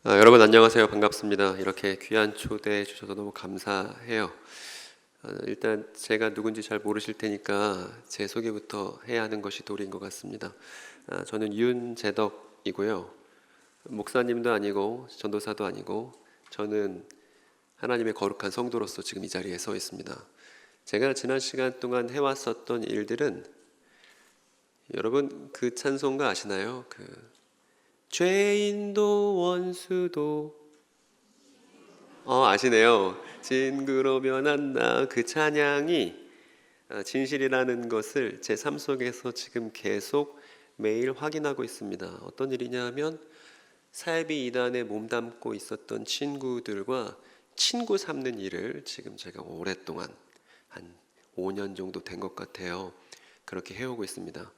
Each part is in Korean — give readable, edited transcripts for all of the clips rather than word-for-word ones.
여러분 안녕하세요. 반갑습니다. 이렇게 귀한 초대해 주셔서 너무 감사해요. 일단 제가 누군지 잘 모르실 테니까 제 소개부터 해야 하는 것이 도리인 것 같습니다. 저는 윤재덕이고요. 목사님도 아니고 전도사도 아니고 저는 하나님의 거룩한 성도로서 지금 이 자리에 서 있습니다. 제가 지난 시간 동안 해왔었던 일들은 여러분 그 찬송가 아시나요? 죄인도 원수도 아시네요. 징그러면 안나 그 찬양이 진실이라는 것을 제 삶 속에서 지금 계속 매일 확인하고 있습니다. 어떤 일이냐 하면 사이비 이단에 몸담고 있었던 친구들과 친구 삼는 일을 지금 제가 오랫동안 한 5년 정도 된 것 같아요. 그렇게 해오고 있습니다.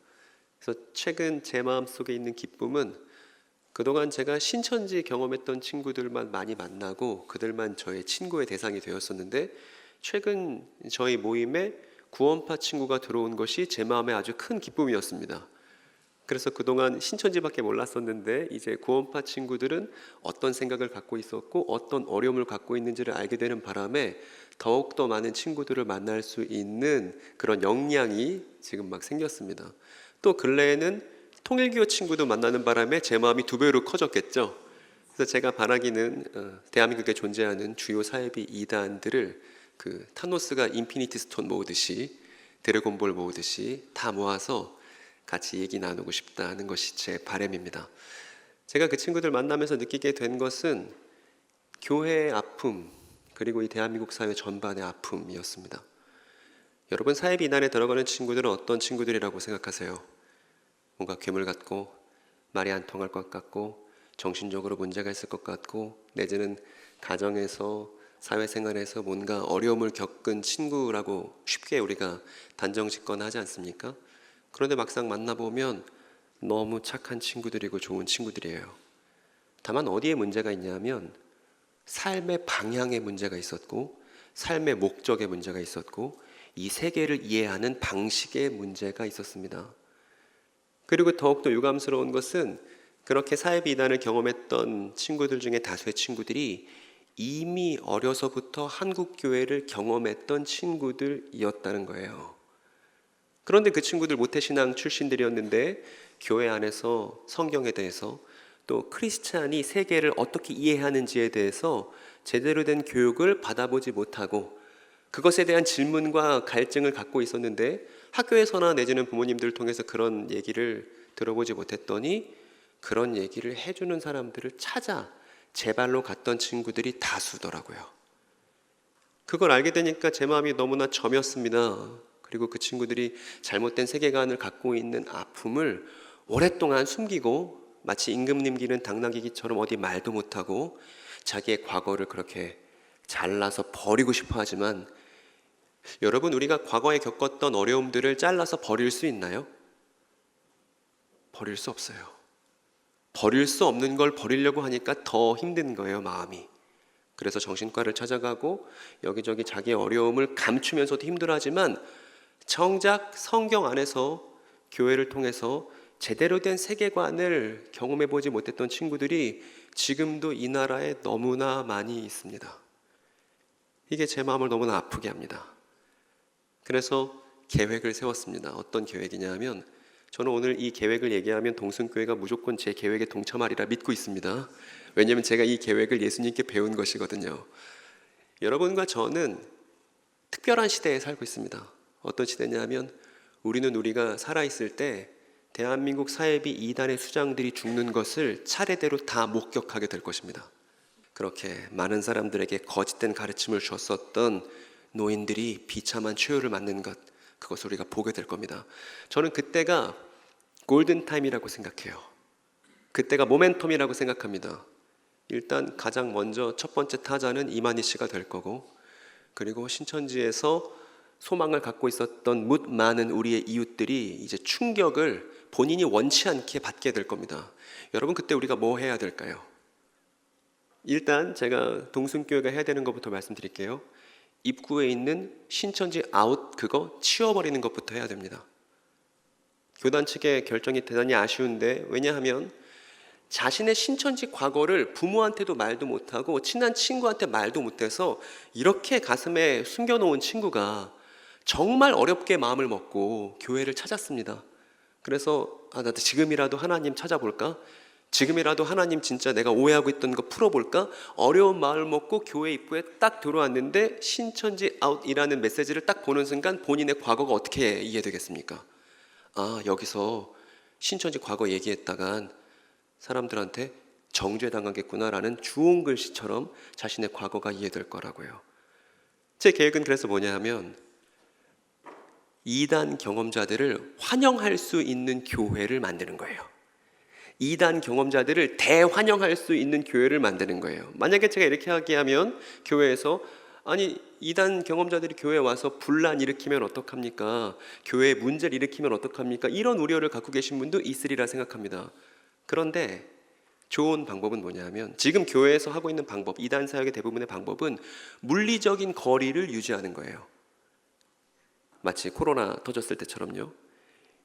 그래서 최근 제 마음속에 있는 기쁨은 그동안 제가 신천지 경험했던 친구들만 많이 만나고 그들만 저의 친구의 대상이 되었었는데 최근 저희 모임에 구원파 친구가 들어온 것이 제 마음에 아주 큰 기쁨이었습니다. 그래서 그동안 신천지밖에 몰랐었는데 이제 구원파 친구들은 어떤 생각을 갖고 있었고 어떤 어려움을 갖고 있는지를 알게 되는 바람에 더욱더 많은 친구들을 만날 수 있는 그런 역량이 지금 막 생겼습니다. 또 근래에는 통일교 친구도 만나는 바람에 제 마음이 2배로 커졌겠죠. 그래서 제가 바라기는 대한민국에 존재하는 주요 사이비 이단들을 타노스가 인피니티 스톤 모으듯이 드래곤볼 모으듯이 다 모아서 같이 얘기 나누고 싶다는 것이 제 바람입니다. 제가 그 친구들 만나면서 느끼게 된 것은 교회의 아픔 그리고 이 대한민국 사회 전반의 아픔이었습니다. 여러분 사이비 이단에 들어가는 친구들은 어떤 친구들이라고 생각하세요? 뭔가 괴물 같고 말이 안 통할 것 같고 정신적으로 문제가 있을 것 같고 내지는 가정에서 사회생활에서 뭔가 어려움을 겪은 친구라고 쉽게 우리가 단정짓거나 하지 않습니까? 그런데 막상 만나보면 너무 착한 친구들이고 좋은 친구들이에요. 다만 어디에 문제가 있냐면 삶의 방향에 문제가 있었고 삶의 목적에 문제가 있었고 이 세계를 이해하는 방식에 문제가 있었습니다. 그리고 더욱더 유감스러운 것은 그렇게 사이비 이단을 경험했던 친구들 중에 다수의 친구들이 이미 어려서부터 한국 교회를 경험했던 친구들이었다는 거예요. 그런데 그 친구들 모태신앙 출신들이었는데 교회 안에서 성경에 대해서 또 크리스찬이 세계를 어떻게 이해하는지에 대해서 제대로 된 교육을 받아보지 못하고 그것에 대한 질문과 갈증을 갖고 있었는데 학교에서나 내지는 부모님들을 통해서 그런 얘기를 들어보지 못했더니 그런 얘기를 해주는 사람들을 찾아 제 발로 갔던 친구들이 다수더라고요. 그걸 알게 되니까 제 마음이 너무나 점였습니다. 그리고 그 친구들이 잘못된 세계관을 갖고 있는 아픔을 오랫동안 숨기고 마치 임금 기는 당나귀기처럼 어디 말도 못하고 자기의 과거를 그렇게 잘라서 버리고 싶어 하지만 여러분 우리가 과거에 겪었던 어려움들을 잘라서 버릴 수 있나요? 버릴 수 없어요. 버릴 수 없는 걸 버리려고 하니까 더 힘든 거예요, 마음이. 그래서 정신과를 찾아가고 여기저기 자기의 어려움을 감추면서도 힘들어하지만 정작 성경 안에서 교회를 통해서 제대로 된 세계관을 경험해보지 못했던 친구들이 지금도 이 나라에 너무나 많이 있습니다. 이게 제 마음을 너무나 아프게 합니다. 그래서 계획을 세웠습니다. 어떤 계획이냐 하면 저는 오늘 이 계획을 얘기하면 동순교회가 무조건 제 계획에 동참하리라 믿고 있습니다. 왜냐하면 제가 이 계획을 예수님께 배운 것이거든요. 여러분과 저는 특별한 시대에 살고 있습니다. 어떤 시대냐 하면 우리가 살아있을 때 대한민국 사이비 이단의 수장들이 죽는 것을 차례대로 다 목격하게 될 것입니다. 그렇게 많은 사람들에게 거짓된 가르침을 주었었던 노인들이 비참한 최후를 맞는 것, 그것을 우리가 보게 될 겁니다. 저는 그때가 골든타임이라고 생각해요. 그때가 모멘텀이라고 생각합니다. 일단 가장 먼저 첫 번째 타자는 이만희 씨가 될 거고, 그리고 신천지에서 소망을 갖고 있었던 묻 많은 우리의 이웃들이 이제 충격을 본인이 원치 않게 받게 될 겁니다. 여러분 그때 우리가 뭐 해야 될까요? 일단 제가 동순교회가 해야 되는 것부터 말씀드릴게요. 입구에 있는 신천지 아웃 그거 치워버리는 것부터 해야 됩니다. 교단 측의 결정이 대단히 아쉬운데 왜냐하면 자신의 신천지 과거를 부모한테도 말도 못하고 친한 친구한테 말도 못해서 이렇게 가슴에 숨겨놓은 친구가 정말 어렵게 마음을 먹고 교회를 찾았습니다. 그래서 나도 지금이라도 하나님 찾아볼까? 지금이라도 하나님 진짜 내가 오해하고 있던 거 풀어볼까? 어려운 마음을 먹고 교회 입구에 딱 들어왔는데 신천지 아웃이라는 메시지를 딱 보는 순간 본인의 과거가 어떻게 이해되겠습니까? 여기서 신천지 과거 얘기했다간 사람들한테 정죄당하겠구나라는 주홍 글씨처럼 자신의 과거가 이해될 거라고요. 제 계획은 그래서 뭐냐 하면 이단 경험자들을 환영할 수 있는 교회를 만드는 거예요. 이단 경험자들을 대환영할 수 있는 교회를 만드는 거예요. 만약에 제가 이렇게 하면 교회에서 이단 경험자들이 교회에 와서 분란 일으키면 어떡합니까? 교회에 문제를 일으키면 어떡합니까? 이런 우려를 갖고 계신 분도 있으리라 생각합니다. 그런데 좋은 방법은 뭐냐면 지금 교회에서 하고 있는 방법, 이단 사역의 대부분의 방법은 물리적인 거리를 유지하는 거예요. 마치 코로나 터졌을 때처럼요.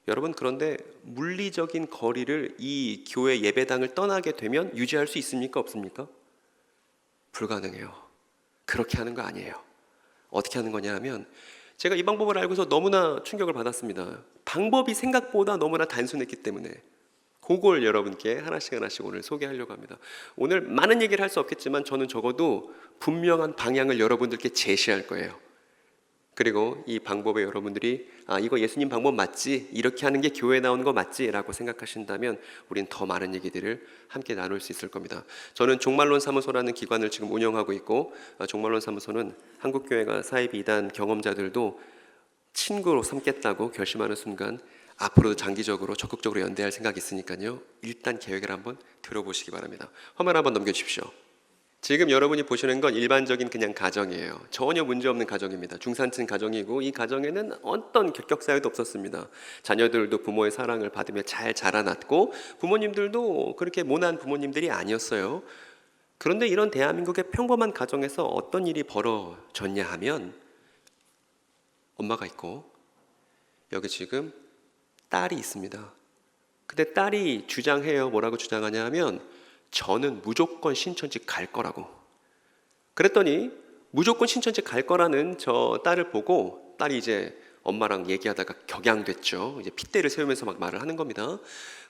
여러분, 그런데 물리적인 거리를 이 교회 예배당을 떠나게 되면 유지할 수 있습니까? 없습니까? 불가능해요. 그렇게 하는 거 아니에요. 어떻게 하는 거냐 하면 제가 이 방법을 알고서 너무나 충격을 받았습니다. 방법이 생각보다 너무나 단순했기 때문에 그걸 여러분께 하나씩 오늘 소개하려고 합니다. 오늘 많은 얘기를 할 수 없겠지만 저는 적어도 분명한 방향을 여러분들께 제시할 거예요. 그리고 이 방법에 여러분들이 이거 예수님 방법 맞지? 이렇게 하는 게 교회에 나오는 거 맞지? 라고 생각하신다면 우린 더 많은 얘기들을 함께 나눌 수 있을 겁니다. 저는 종말론 사무소라는 기관을 지금 운영하고 있고 종말론 사무소는 한국교회가 사이비 이단 경험자들도 친구로 삼겠다고 결심하는 순간 앞으로도 장기적으로 적극적으로 연대할 생각이 있으니까요. 일단 계획을 한번 들어보시기 바랍니다. 화면 한번 넘겨주십시오. 지금 여러분이 보시는 건 일반적인 그냥 가정이에요. 전혀 문제없는 가정입니다. 중산층 가정이고 이 가정에는 어떤 격격 사유도 없었습니다. 자녀들도 부모의 사랑을 받으며 잘 자라났고 부모님들도 그렇게 모난 부모님들이 아니었어요. 그런데 이런 대한민국의 평범한 가정에서 어떤 일이 벌어졌냐 하면 엄마가 있고 여기 지금 딸이 있습니다. 근데 딸이 주장해요. 뭐라고 주장하냐 하면 저는 무조건 신천지 갈 거라고. 그랬더니 무조건 신천지 갈 거라는 저 딸을 보고 딸이 이제 엄마랑 얘기하다가 격양됐죠. 이제 핏대를 세우면서 막 말을 하는 겁니다.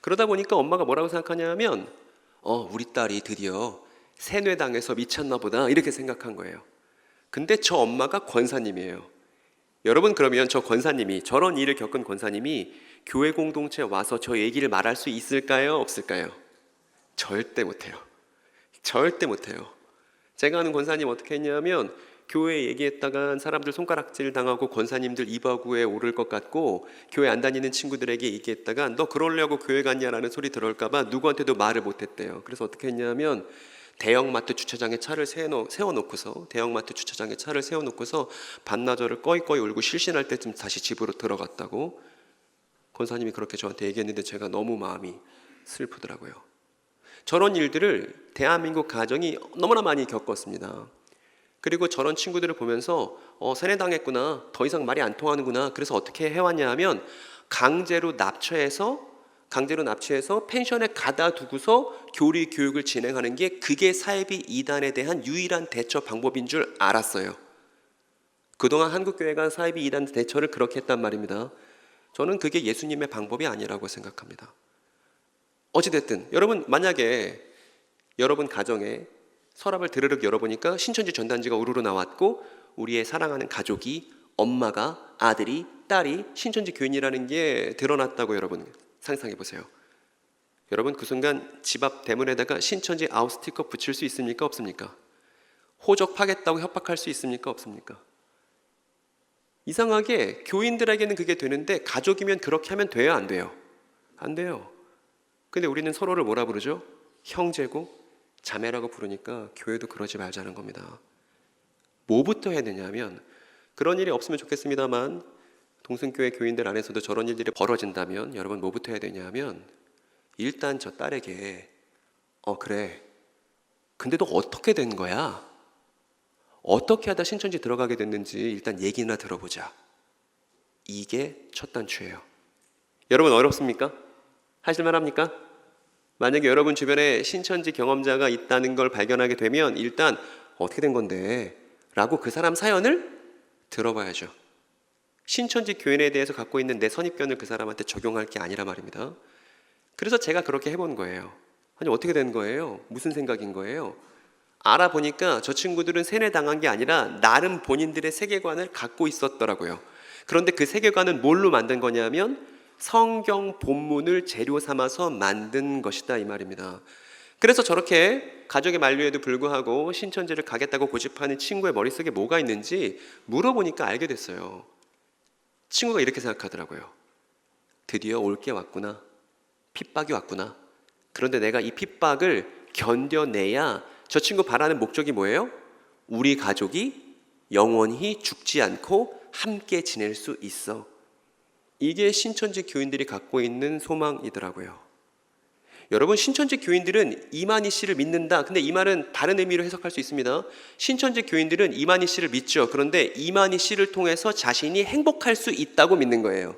그러다 보니까 엄마가 뭐라고 생각하냐 하면 우리 딸이 드디어 세뇌당해서 미쳤나 보다 이렇게 생각한 거예요. 근데 저 엄마가 권사님이에요. 여러분, 그러면 저 권사님이, 저런 일을 겪은 권사님이 교회 공동체에 와서 저 얘기를 말할 수 있을까요? 없을까요? 절대 못해요. 절대 못해요. 제가 아는 권사님 어떻게 했냐면 교회에 얘기했다간 사람들 손가락질 당하고 권사님들 이바구에 오를 것 같고 교회 안 다니는 친구들에게 얘기했다가 너 그러려고 교회 갔냐라는 소리 들어올까 봐 누구한테도 말을 못했대요. 그래서 어떻게 했냐면 대형마트 주차장에 차를 세워놓고서 반나절을 꺼이꺼이 울고 실신할 때쯤 다시 집으로 들어갔다고 권사님이 그렇게 저한테 얘기했는데 제가 너무 마음이 슬프더라고요. 저런 일들을 대한민국 가정이 너무나 많이 겪었습니다. 그리고 저런 친구들을 보면서 세뇌당했구나, 더 이상 말이 안 통하는구나. 그래서 어떻게 해왔냐 하면 강제로 납치해서 펜션에 가다 두고서 교리 교육을 진행하는 게 그게 사이비 이단에 대한 유일한 대처 방법인 줄 알았어요. 그동안 한국교회가 사이비 이단 대처를 그렇게 했단 말입니다. 저는 그게 예수님의 방법이 아니라고 생각합니다. 어찌됐든 여러분, 만약에 여러분 가정에 서랍을 드르륵 열어보니까 신천지 전단지가 우르르 나왔고 우리의 사랑하는 가족이, 엄마가, 아들이, 딸이 신천지 교인이라는 게 드러났다고 여러분 상상해 보세요. 여러분, 그 순간 집 앞 대문에다가 신천지 아웃 스티커 붙일 수 있습니까? 없습니까? 호적하겠다고 협박할 수 있습니까? 없습니까? 이상하게 교인들에게는 그게 되는데 가족이면 그렇게 하면 돼요? 안 돼요? 안 돼요. 근데 우리는 서로를 뭐라 부르죠? 형제고 자매라고 부르니까 교회도 그러지 말자는 겁니다. 뭐부터 해야 되냐면, 그런 일이 없으면 좋겠습니다만 동승교회 교인들 안에서도 저런 일들이 벌어진다면 여러분 뭐부터 해야 되냐면 일단 저 딸에게 그래, 근데 너 어떻게 된 거야? 어떻게 하다 신천지 들어가게 됐는지 일단 얘기나 들어보자. 이게 첫 단추예요. 여러분, 어렵습니까? 하실만 합니까? 만약에 여러분 주변에 신천지 경험자가 있다는 걸 발견하게 되면 일단 어떻게 된 건데? 라고 그 사람 사연을 들어봐야죠. 신천지 교인에 대해서 갖고 있는 내 선입견을 그 사람한테 적용할 게 아니라 말입니다. 그래서 제가 그렇게 해본 거예요. 아니 어떻게 된 거예요? 무슨 생각인 거예요? 알아보니까 저 친구들은 세뇌당한 게 아니라 나름 본인들의 세계관을 갖고 있었더라고요. 그런데 그 세계관은 뭘로 만든 거냐면 성경 본문을 재료 삼아서 만든 것이다 이 말입니다. 그래서 저렇게 가족의 만류에도 불구하고 신천지를 가겠다고 고집하는 친구의 머릿속에 뭐가 있는지 물어보니까 알게 됐어요. 친구가 이렇게 생각하더라고요. 드디어 올 게 왔구나. 핍박이 왔구나. 그런데 내가 이 핍박을 견뎌내야 저 친구 바라는 목적이 뭐예요? 우리 가족이 영원히 죽지 않고 함께 지낼 수 있어. 이게 신천지 교인들이 갖고 있는 소망이더라고요. 여러분, 신천지 교인들은 이만희 씨를 믿는다. 근데 이 말은 다른 의미로 해석할 수 있습니다. 신천지 교인들은 이만희 씨를 믿죠. 그런데 이만희 씨를 통해서 자신이 행복할 수 있다고 믿는 거예요.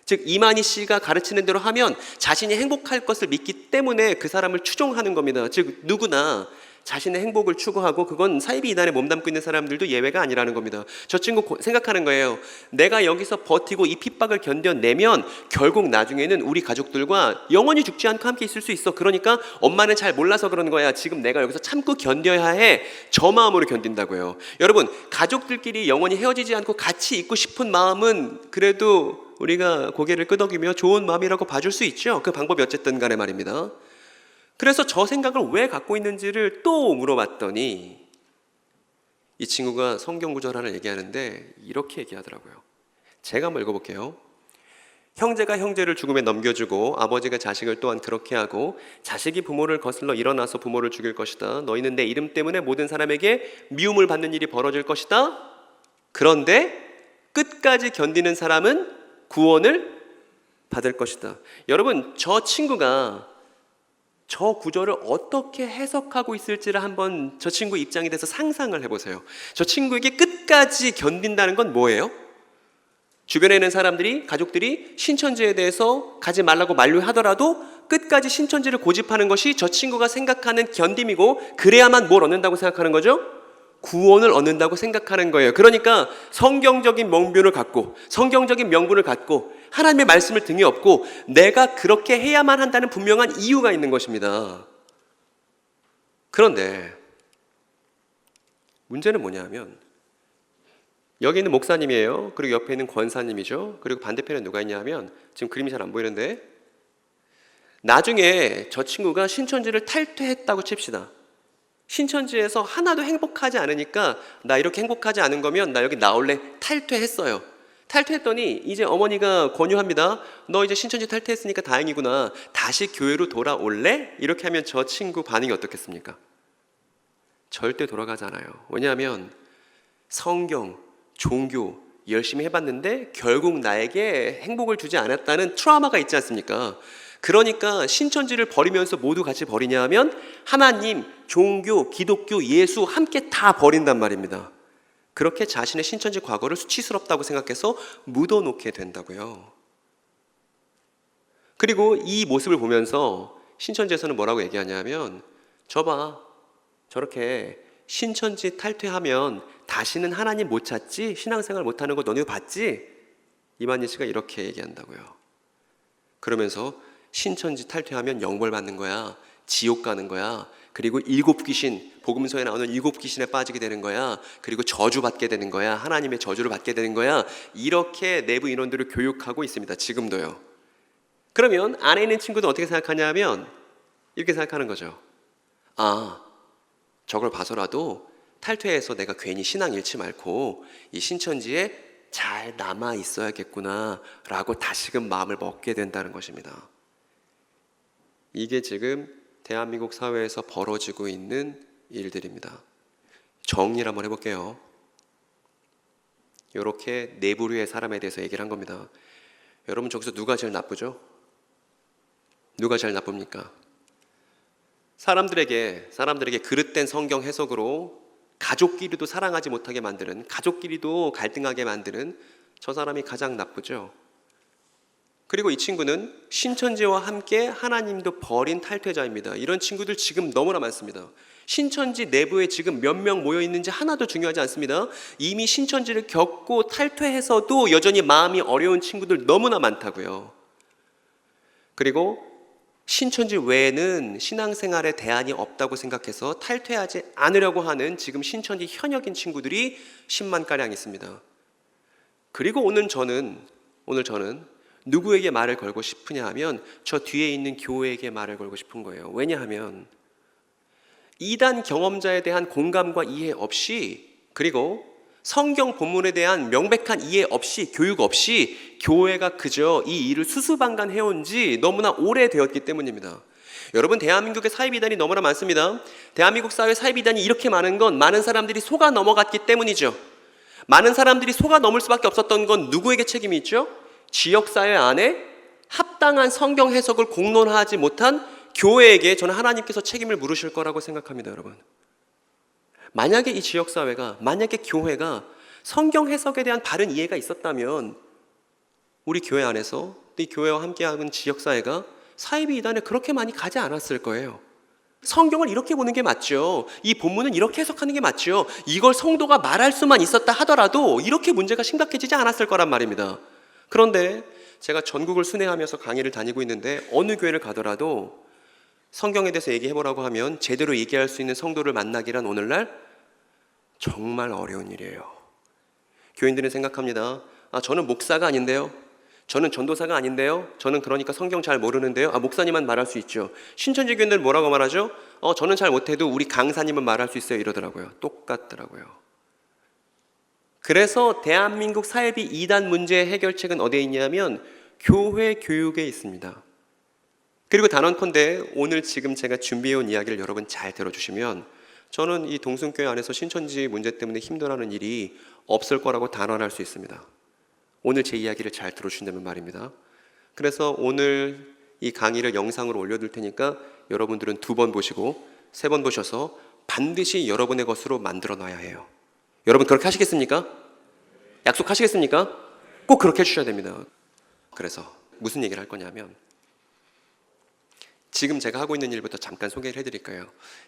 즉 이만희 씨가 가르치는 대로 하면 자신이 행복할 것을 믿기 때문에 그 사람을 추종하는 겁니다. 즉 누구나 자신의 행복을 추구하고 그건 사이비 이단에 몸담고 있는 사람들도 예외가 아니라는 겁니다. 저 친구 생각하는 거예요. 내가 여기서 버티고 이 핍박을 견뎌내면 결국 나중에는 우리 가족들과 영원히 죽지 않고 함께 있을 수 있어. 그러니까 엄마는 잘 몰라서 그러는 거야. 지금 내가 여기서 참고 견뎌야 해. 저 마음으로 견딘다고요. 여러분, 가족들끼리 영원히 헤어지지 않고 같이 있고 싶은 마음은 그래도 우리가 고개를 끄덕이며 좋은 마음이라고 봐줄 수 있죠. 그 방법이 어쨌든 간에 말입니다. 그래서 저 생각을 왜 갖고 있는지를 또 물어봤더니 이 친구가 성경 구절 하나 얘기하는데 이렇게 얘기하더라고요. 제가 한번 읽어볼게요. 형제가 형제를 죽음에 넘겨주고 아버지가 자식을 또한 그렇게 하고 자식이 부모를 거슬러 일어나서 부모를 죽일 것이다. 너희는 내 이름 때문에 모든 사람에게 미움을 받는 일이 벌어질 것이다. 그런데 끝까지 견디는 사람은 구원을 받을 것이다. 여러분, 저 친구가 저 구절을 어떻게 해석하고 있을지를 한번 저 친구 입장에 대해서 상상을 해보세요. 저 친구에게 끝까지 견딘다는 건 뭐예요? 주변에 있는 사람들이, 가족들이 신천지에 대해서 가지 말라고 만류하더라도 끝까지 신천지를 고집하는 것이 저 친구가 생각하는 견딤이고, 그래야만 뭘 얻는다고 생각하는 거죠? 구원을 얻는다고 생각하는 거예요. 그러니까 성경적인 명분을 갖고 하나님의 말씀을 등에 업고 내가 그렇게 해야만 한다는 분명한 이유가 있는 것입니다. 그런데 문제는 뭐냐면 여기 있는 목사님이에요. 그리고 옆에 있는 권사님이죠. 그리고 반대편에 누가 있냐면 지금 그림이 잘 안 보이는데 나중에 저 친구가 신천지를 탈퇴했다고 칩시다. 신천지에서 하나도 행복하지 않으니까 나 이렇게 행복하지 않은 거면 나 여기 나올래 탈퇴했어요. 탈퇴했더니 이제 어머니가 권유합니다. 너 이제 신천지 탈퇴했으니까 다행이구나. 다시 교회로 돌아올래? 이렇게 하면 저 친구 반응이 어떻겠습니까? 절대 돌아가지 않아요. 왜냐하면 성경, 종교 열심히 해봤는데 결국 나에게 행복을 주지 않았다는 트라우마가 있지 않습니까? 그러니까 신천지를 버리면서 모두 같이 버리냐 하면 하나님, 종교, 기독교, 예수 함께 다 버린단 말입니다. 그렇게 자신의 신천지 과거를 수치스럽다고 생각해서 묻어놓게 된다고요. 그리고 이 모습을 보면서 신천지에서는 뭐라고 얘기하냐면 저봐, 저렇게 신천지 탈퇴하면 다시는 하나님 못 찾지? 신앙생활 못하는 거 너네 봤지? 이만희 씨가 이렇게 얘기한다고요. 그러면서 신천지 탈퇴하면 영벌 받는 거야. 지옥 가는 거야. 그리고 7귀신, 복음서에 나오는 7귀신에 빠지게 되는 거야. 그리고 저주받게 되는 거야. 하나님의 저주를 받게 되는 거야. 이렇게 내부 인원들을 교육하고 있습니다. 지금도요. 그러면 안에 있는 친구도 어떻게 생각하냐면 이렇게 생각하는 거죠. 아, 저걸 봐서라도 탈퇴해서 내가 괜히 신앙 잃지 말고 이 신천지에 잘 남아 있어야겠구나 라고 다시금 마음을 먹게 된다는 것입니다. 이게 지금 대한민국 사회에서 벌어지고 있는 일들입니다. 정리를 한번 해볼게요. 이렇게 네 부류의 사람에 대해서 얘기를 한 겁니다. 여러분, 저기서 누가 제일 나쁘죠? 누가 제일 나쁩니까? 사람들에게 그릇된 성경 해석으로 가족끼리도 사랑하지 못하게 만드는, 가족끼리도 갈등하게 만드는 저 사람이 가장 나쁘죠. 그리고 이 친구는 신천지와 함께 하나님도 버린 탈퇴자입니다. 이런 친구들 지금 너무나 많습니다. 신천지 내부에 지금 몇 명 모여 있는지 하나도 중요하지 않습니다. 이미 신천지를 겪고 탈퇴해서도 여전히 마음이 어려운 친구들 너무나 많다고요. 그리고 신천지 외에는 신앙생활에 대안이 없다고 생각해서 탈퇴하지 않으려고 하는 지금 신천지 현역인 친구들이 10만가량 있습니다. 그리고 오늘 저는 누구에게 말을 걸고 싶으냐 하면 저 뒤에 있는 교회에게 말을 걸고 싶은 거예요. 왜냐하면 이단 경험자에 대한 공감과 이해 없이, 그리고 성경 본문에 대한 명백한 이해 없이, 교육 없이 교회가 그저 이 일을 수수방관 해온 지 너무나 오래되었기 때문입니다. 여러분, 대한민국의 사이비단이 너무나 많습니다. 대한민국 사회 사이비단이 이렇게 많은 건 많은 사람들이 속아 넘어갔기 때문이죠. 많은 사람들이 속아 넘을 수밖에 없었던 건 누구에게 책임이 있죠? 지역사회 안에 합당한 성경 해석을 공론화하지 못한 교회에게 저는 하나님께서 책임을 물으실 거라고 생각합니다. 여러분, 만약에 이 지역사회가, 만약에 교회가 성경 해석에 대한 바른 이해가 있었다면 우리 교회 안에서 이 교회와 함께하는 지역사회가 사이비 이단에 그렇게 많이 가지 않았을 거예요. 성경을 이렇게 보는 게 맞죠. 이 본문은 이렇게 해석하는 게 맞죠. 이걸 성도가 말할 수만 있었다 하더라도 이렇게 문제가 심각해지지 않았을 거란 말입니다. 그런데 제가 전국을 순회하면서 강의를 다니고 있는데 어느 교회를 가더라도 성경에 대해서 얘기해보라고 하면 제대로 얘기할 수 있는 성도를 만나기란 오늘날 정말 어려운 일이에요. 교인들은 생각합니다. 저는 목사가 아닌데요, 저는 전도사가 아닌데요, 저는 그러니까 성경 잘 모르는데요, 목사님만 말할 수 있죠. 신천지 교인들 뭐라고 말하죠? 저는 잘 못해도 우리 강사님은 말할 수 있어요, 이러더라고요. 똑같더라고요. 그래서 대한민국 사이비 이단 문제의 해결책은 어디에 있냐면 교회 교육에 있습니다. 그리고 단언컨대 오늘 지금 제가 준비해온 이야기를 여러분 잘 들어주시면 저는 이 동순교회 안에서 신천지 문제 때문에 힘들어하는 일이 없을 거라고 단언할 수 있습니다. 오늘 제 이야기를 잘 들어주신다면 말입니다. 그래서 오늘 이 강의를 영상으로 올려둘 테니까 여러분들은 2번 보시고 3번 보셔서 반드시 여러분의 것으로 만들어 놔야 해요. 여러분 그렇게 하시겠습니까? 약속하시겠습니까? 꼭 그렇게 해주셔야 됩니다. 그래서 무슨 얘기를 할 거냐면 지금 제가 하고 있는 일부터 잠깐 소개를 해드릴까요?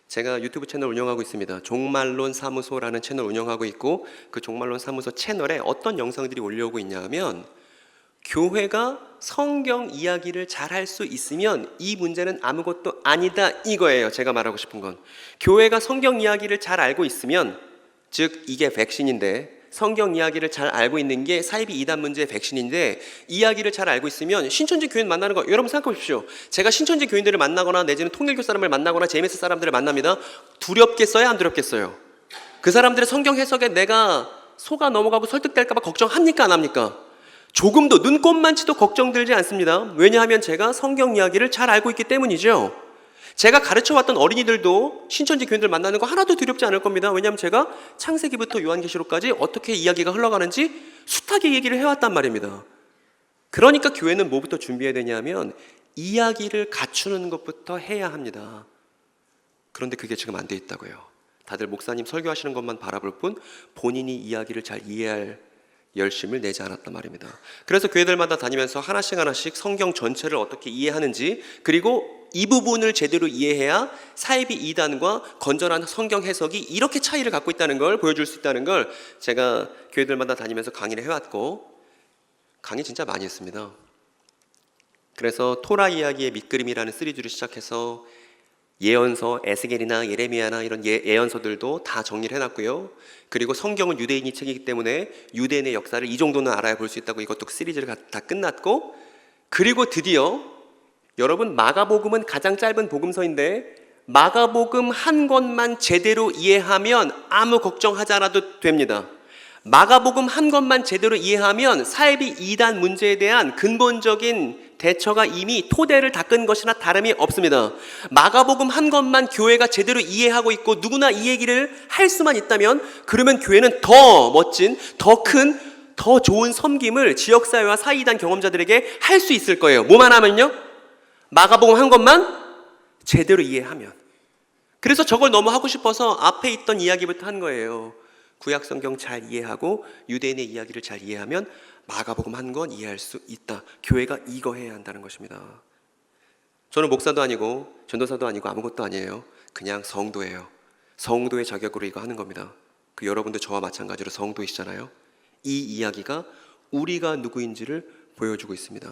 제가 유튜브 채널 운영하고 있습니다. 종말론 사무소라는 채널 운영하고 있고 그 종말론 사무소 채널에 어떤 영상들이 올려오고 있냐 하면 교회가 성경 이야기를 잘 할 수 있으면 이 문제는 아무것도 아니다 이거예요. 제가 말하고 싶은 건 교회가 성경 이야기를 잘 알고 있으면, 즉 이게 백신인데 성경 이야기를 잘 알고 있는 게 사이비 이단 문제의 백신인데 이야기를 잘 알고 있으면 신천지 교인 만나는 거 여러분 생각해 보십시오. 제가 신천지 교인들을 만나거나 내지는 통일교 사람을 만나거나 JMS 사람들을 만납니다. 두렵겠어요? 안 두렵겠어요? 그 사람들의 성경 해석에 내가 속아 넘어가고 설득될까 봐 걱정합니까? 안 합니까? 조금도 눈꼽만치도 걱정들지 않습니다. 왜냐하면 제가 성경 이야기를 잘 알고 있기 때문이죠. 제가 가르쳐왔던 어린이들도 신천지 교인들 만나는 거 하나도 두렵지 않을 겁니다. 왜냐하면 제가 창세기부터 요한계시록까지 어떻게 이야기가 흘러가는지 숱하게 얘기를 해왔단 말입니다. 그러니까 교회는 뭐부터 준비해야 되냐면 이야기를 갖추는 것부터 해야 합니다. 그런데 그게 지금 안 돼 있다고요. 다들 목사님 설교하시는 것만 바라볼 뿐 본인이 이야기를 잘 이해할 열심을 내지 않았단 말입니다. 그래서 교회들마다 다니면서 하나씩 성경 전체를 어떻게 이해하는지, 그리고 이 부분을 제대로 이해해야 사이비 이단과 건전한 성경 해석이 이렇게 차이를 갖고 있다는 걸 보여줄 수 있다는 걸 제가 교회들마다 다니면서 강의를 해왔고, 강의 진짜 많이 했습니다. 그래서 토라 이야기의 밑그림이라는 시리즈를 시작해서 예언서, 에스겔이나 예레미야나 이런 예언서들도 다 정리를 해놨고요. 그리고 성경은 유대인이 책이기 때문에 유대인의 역사를 이 정도는 알아야 볼 수 있다고 이것도 시리즈를 다 끝났고, 그리고 드디어 여러분 마가복음은 가장 짧은 복음서인데 마가복음 한 권만 제대로 이해하면 아무 걱정하지 않아도 됩니다. 마가복음 한 권만 제대로 이해하면 사이비 이단 문제에 대한 근본적인 대처가 이미 토대를 닦은 것이나 다름이 없습니다. 마가복음 한 권만 교회가 제대로 이해하고 있고 누구나 이 얘기를 할 수만 있다면 그러면 교회는 더 멋진, 더 큰, 더 좋은 섬김을 지역사회와 사이이단 경험자들에게 할 수 있을 거예요. 뭐만 하면요? 마가복음 한 권만 제대로 이해하면. 그래서 저걸 너무 하고 싶어서 앞에 있던 이야기부터 한 거예요. 구약 성경 잘 이해하고 유대인의 이야기를 잘 이해하면 마가복음 한 권 이해할 수 있다. 교회가 이거 해야 한다는 것입니다. 저는 목사도 아니고 전도사도 아니고 아무것도 아니에요. 그냥 성도예요. 성도의 자격으로 이거 하는 겁니다. 그 여러분도 저와 마찬가지로 성도이시잖아요. 이 이야기가 우리가 누구인지를 보여주고 있습니다.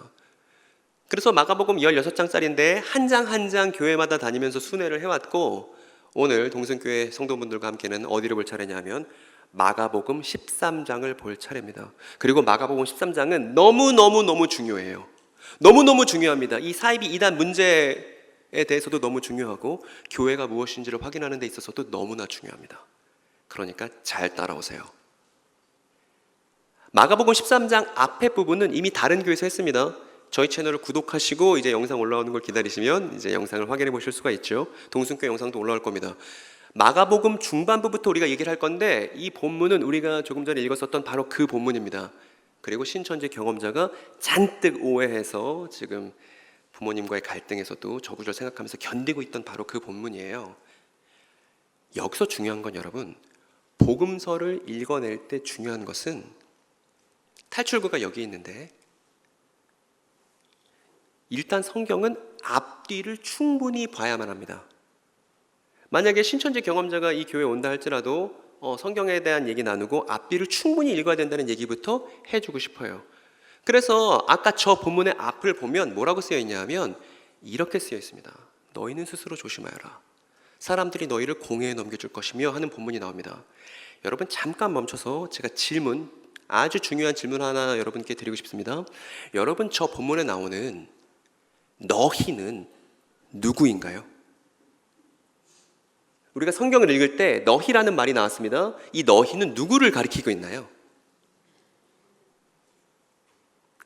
그래서 마가복음 16장짜리인데 한 장 한 장 교회마다 다니면서 순회를 해왔고, 오늘 동성교회 성도분들과 함께는 어디를 볼 차례냐면 마가복음 13장을 볼 차례입니다. 그리고 마가복음 13장은 너무너무 중요해요. 너무너무 중요합니다. 이 사이비 이단 문제에 대해서도 너무 중요하고 교회가 무엇인지를 확인하는 데 있어서도 너무나 중요합니다. 그러니까 잘 따라오세요. 마가복음 13장 앞에 부분은 이미 다른 교회에서 했습니다. 저희 채널을 구독하시고 이제 영상 올라오는 걸 기다리시면 이제 영상을 확인해 보실 수가 있죠. 동순교회 영상도 올라올 겁니다. 마가복음 중반부부터 우리가 얘기를 할 건데, 이 본문은 우리가 조금 전에 읽었었던 바로 그 본문입니다. 그리고 신천지 경험자가 잔뜩 오해해서 지금 부모님과의 갈등에서도 저 구절 생각하면서 견디고 있던 바로 그 본문이에요. 여기서 중요한 건 여러분, 복음서를 읽어낼 때 중요한 것은 탈출구가 여기 있는데, 일단 성경은 앞뒤를 충분히 봐야만 합니다. 만약에 신천지 경험자가 이 교회에 온다 할지라도 성경에 대한 얘기 나누고 앞뒤를 충분히 읽어야 된다는 얘기부터 해주고 싶어요. 그래서 아까 저 본문의 앞을 보면 뭐라고 쓰여 있냐면 이렇게 쓰여 있습니다. 너희는 스스로 조심하여라. 사람들이 너희를 공회에 넘겨줄 것이며 하는 본문이 나옵니다. 여러분 잠깐 멈춰서 제가 아주 중요한 질문 하나 여러분께 드리고 싶습니다. 여러분 저 본문에 나오는 너희는 누구인가요? 우리가 성경을 읽을 때 너희라는 말이 나왔습니다. 이 너희는 누구를 가리키고 있나요?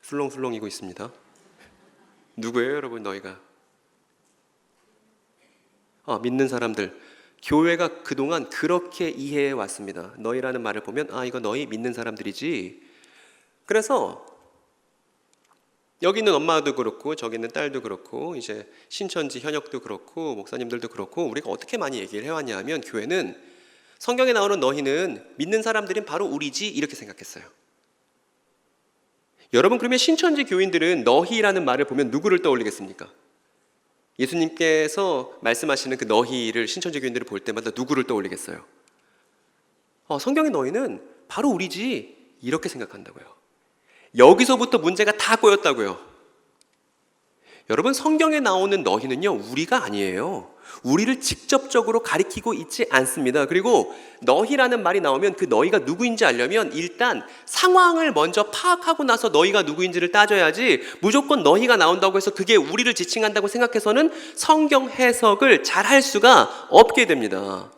술렁술렁이고 있습니다. 누구예요 여러분 너희가? 믿는 사람들. 교회가 그동안 그렇게 이해해 왔습니다. 너희라는 말을 보면 이거 너희 믿는 사람들이지. 그래서 여기 있는 엄마도 그렇고 저기 있는 딸도 그렇고 이제 신천지 현역도 그렇고 목사님들도 그렇고 우리가 어떻게 많이 얘기를 해왔냐 하면, 교회는 성경에 나오는 너희는 믿는 사람들인 바로 우리지 이렇게 생각했어요. 여러분 그러면 신천지 교인들은 너희라는 말을 보면 누구를 떠올리겠습니까? 예수님께서 말씀하시는 그 너희를 신천지 교인들을 볼 때마다 누구를 떠올리겠어요? 성경의 너희는 바로 우리지 이렇게 생각한다고요. 여기서부터 문제가 다 꼬였다고요. 여러분 성경에 나오는 너희는요 우리가 아니에요. 우리를 직접적으로 가리키고 있지 않습니다. 그리고 너희라는 말이 나오면 그 너희가 누구인지 알려면 일단 상황을 먼저 파악하고 나서 너희가 누구인지를 따져야지, 무조건 너희가 나온다고 해서 그게 우리를 지칭한다고 생각해서는 성경 해석을 잘 할 수가 없게 됩니다.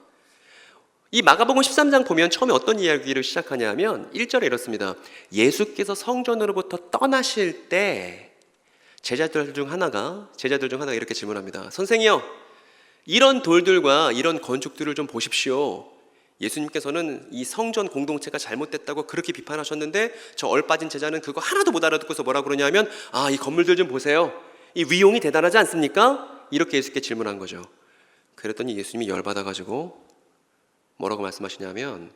이 마가복음 13장 보면 처음에 어떤 이야기를 시작하냐 하면 1절에 이렇습니다. 예수께서 성전으로부터 떠나실 때 제자들 중 하나가 이렇게 질문합니다. 선생이요, 이런 돌들과 이런 건축들을 좀 보십시오. 예수님께서는 이 성전 공동체가 잘못됐다고 그렇게 비판하셨는데 저 얼빠진 제자는 그거 하나도 못 알아듣고서 뭐라 그러냐면 이 건물들 좀 보세요. 이 위용이 대단하지 않습니까? 이렇게 예수께 질문한 거죠. 그랬더니 예수님이 열받아가지고 뭐라고 말씀하시냐면,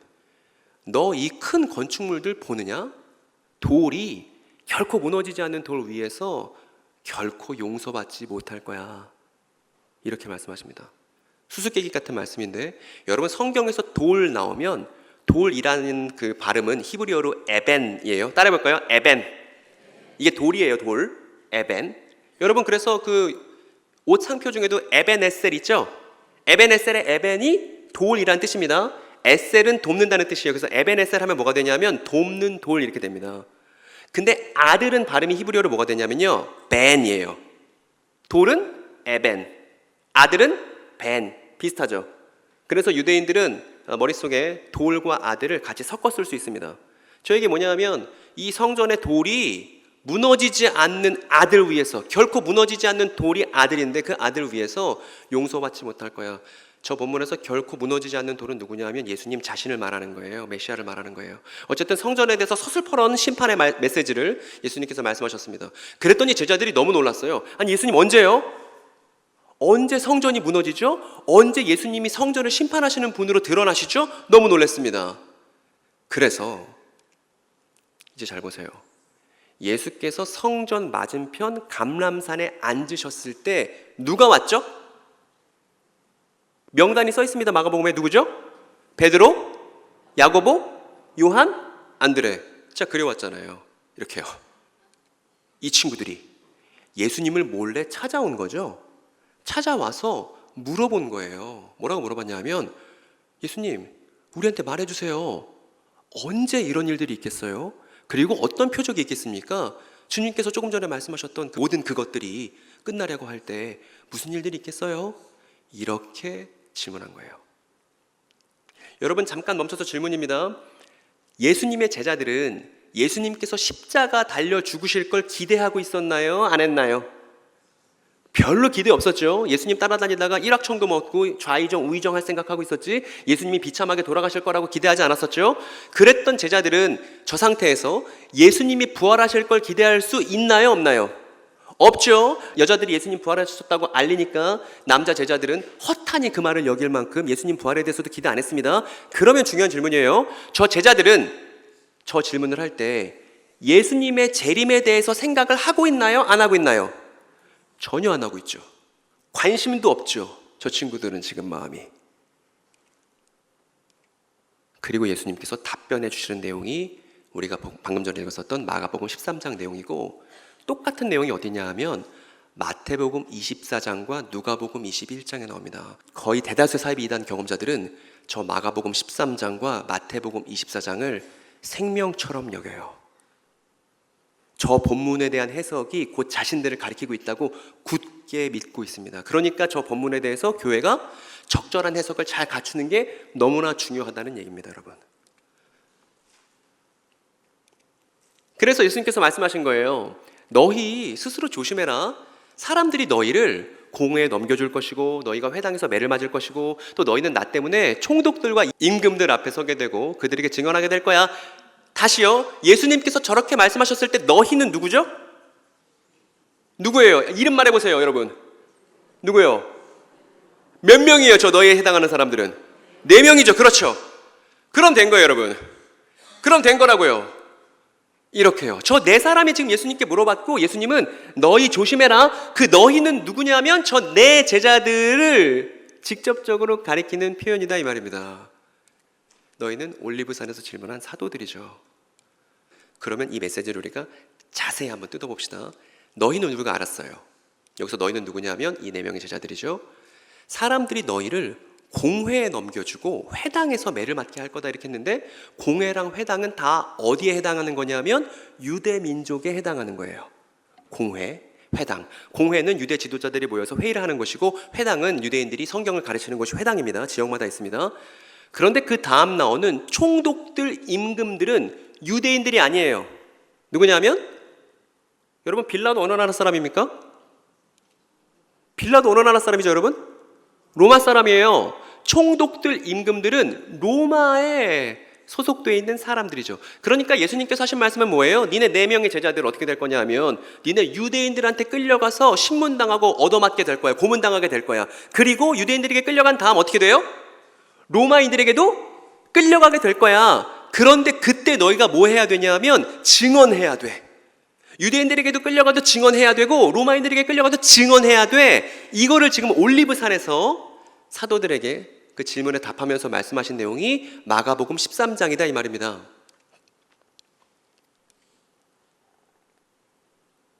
너 이 큰 건축물들 보느냐? 돌이 결코 무너지지 않는 돌 위에서 결코 용서받지 못할 거야. 이렇게 말씀하십니다. 수수께끼 같은 말씀인데, 여러분 성경에서 돌 나오면 돌이라는 그 발음은 히브리어로 에벤이에요. 따라해볼까요? 에벤. 이게 돌이에요. 돌. 에벤. 여러분 그래서 그 옷 상표 중에도 에벤에셀 있죠? 에벤에셀의 에벤이 돌이란 뜻입니다. 에셀은 돕는다는 뜻이에요. 그래서 에벤에셀 하면 뭐가 되냐면 돕는 돌 이렇게 됩니다. 근데 아들은 발음이 히브리어로 뭐가 되냐면요 벤이에요. 돌은 에벤, 아들은 벤. 비슷하죠. 그래서 유대인들은 머릿속에 돌과 아들을 같이 섞어 쓸 수 있습니다. 저에게 뭐냐면 이 성전의 돌이 무너지지 않는 아들 위해서, 결코 무너지지 않는 돌이 아들인데 그 아들 위해서 용서받지 못할 거야. 저 본문에서 결코 무너지지 않는 돌은 누구냐 하면 예수님 자신을 말하는 거예요. 메시아를 말하는 거예요. 어쨌든 성전에 대해서 서슬퍼런 심판의 메시지를 예수님께서 말씀하셨습니다. 그랬더니 제자들이 너무 놀랐어요. 아니 예수님 언제요? 언제 성전이 무너지죠? 언제 예수님이 성전을 심판하시는 분으로 드러나시죠? 너무 놀랐습니다. 그래서 이제 잘 보세요. 예수께서 성전 맞은편 감람산에 앉으셨을 때 누가 왔죠? 명단이 써 있습니다. 마가복음에 누구죠? 베드로, 야고보, 요한, 안드레. 자, 그려왔잖아요. 이렇게요. 이 친구들이 예수님을 몰래 찾아온 거죠. 찾아와서 물어본 거예요. 뭐라고 물어봤냐면, 예수님, 우리한테 말해주세요. 언제 이런 일들이 있겠어요? 그리고 어떤 표적이 있겠습니까? 주님께서 조금 전에 말씀하셨던 모든 그것들이 끝나려고 할 때 무슨 일들이 있겠어요? 이렇게 질문한 거예요. 여러분, 잠깐 멈춰서 질문입니다. 예수님의 제자들은 예수님께서 십자가 달려 죽으실 걸 기대하고 있었나요? 안 했나요? 별로 기대 없었죠. 예수님 따라다니다가 일확천금 얻고 좌의정 우의정 할 생각하고 있었지, 예수님이 비참하게 돌아가실 거라고 기대하지 않았었죠. 그랬던 제자들은 저 상태에서 예수님이 부활하실 걸 기대할 수 있나요? 없나요? 없죠. 여자들이 예수님 부활하셨다고 알리니까 남자 제자들은 허탄이 그 말을 여길 만큼 예수님 부활에 대해서도 기대 안 했습니다. 그러면 중요한 질문이에요. 저 제자들은 저 질문을 할 때 예수님의 재림에 대해서 생각을 하고 있나요? 안 하고 있나요? 전혀 안 하고 있죠. 관심도 없죠. 저 친구들은 지금 마음이. 그리고 예수님께서 답변해 주시는 내용이 우리가 방금 전에 읽었었던 마가복음 13장 내용이고, 똑같은 내용이 어디냐 하면 마태복음 24장과 누가복음 21장에 나옵니다. 거의 대다수 사이비 이단 경험자들은 저 마가복음 13장과 마태복음 24장을 생명처럼 여겨요. 저 본문에 대한 해석이 곧 자신들을 가리키고 있다고 굳게 믿고 있습니다. 그러니까 저 본문에 대해서 교회가 적절한 해석을 잘 갖추는 게 너무나 중요하다는 얘기입니다, 여러분. 그래서 예수님께서 말씀하신 거예요. 너희 스스로 조심해라. 사람들이 너희를 공회에 넘겨줄 것이고, 너희가 회당에서 매를 맞을 것이고, 또 너희는 나 때문에 총독들과 임금들 앞에 서게 되고 그들에게 증언하게 될 거야. 다시요, 예수님께서 저렇게 말씀하셨을 때 너희는 누구죠? 누구예요? 이름 말해보세요, 여러분. 누구예요? 몇 명이에요, 저 너희에 해당하는 사람들은? 4명이죠. 그렇죠. 그럼 된 거예요, 여러분. 그럼 된 거라고요. 이렇게요. 저 4사람이 지금 예수님께 물어봤고, 예수님은 너희 조심해라. 그 너희는 누구냐면 저 4 제자들을 직접적으로 가리키는 표현이다, 이 말입니다. 너희는 올리브산에서 질문한 사도들이죠. 그러면 이 메시지를 우리가 자세히 한번 뜯어봅시다. 너희는 누구가 알았어요. 여기서 너희는 누구냐면 이 4명의 제자들이죠. 사람들이 너희를 공회에 넘겨주고 회당에서 매를 맞게 할 거다 이렇게 했는데, 공회랑 회당은 다 어디에 해당하는 거냐면 유대 민족에 해당하는 거예요. 공회, 회당. 공회는 유대 지도자들이 모여서 회의를 하는 것이고, 회당은 유대인들이 성경을 가르치는 곳이 회당입니다. 지역마다 있습니다. 그런데 그 다음 나오는 총독들, 임금들은 유대인들이 아니에요. 누구냐면, 여러분, 빌라도 어느 나라 사람입니까? 빌라도 어느 나라 사람이죠, 여러분? 로마 사람이에요. 총독들, 임금들은 로마에 소속되어 있는 사람들이죠. 그러니까 예수님께서 하신 말씀은 뭐예요? 니네 4명의 제자들 어떻게 될 거냐 하면, 니네 유대인들한테 끌려가서 신문당하고 얻어맞게 될 거야. 고문당하게 될 거야. 그리고 유대인들에게 끌려간 다음 어떻게 돼요? 로마인들에게도 끌려가게 될 거야. 그런데 그때 너희가 뭐 해야 되냐 하면 증언해야 돼. 유대인들에게도 끌려가도 증언해야 되고, 로마인들에게 끌려가도 증언해야 돼. 이거를 지금 올리브산에서 사도들에게 그 질문에 답하면서 말씀하신 내용이 마가복음 13장이다 이 말입니다.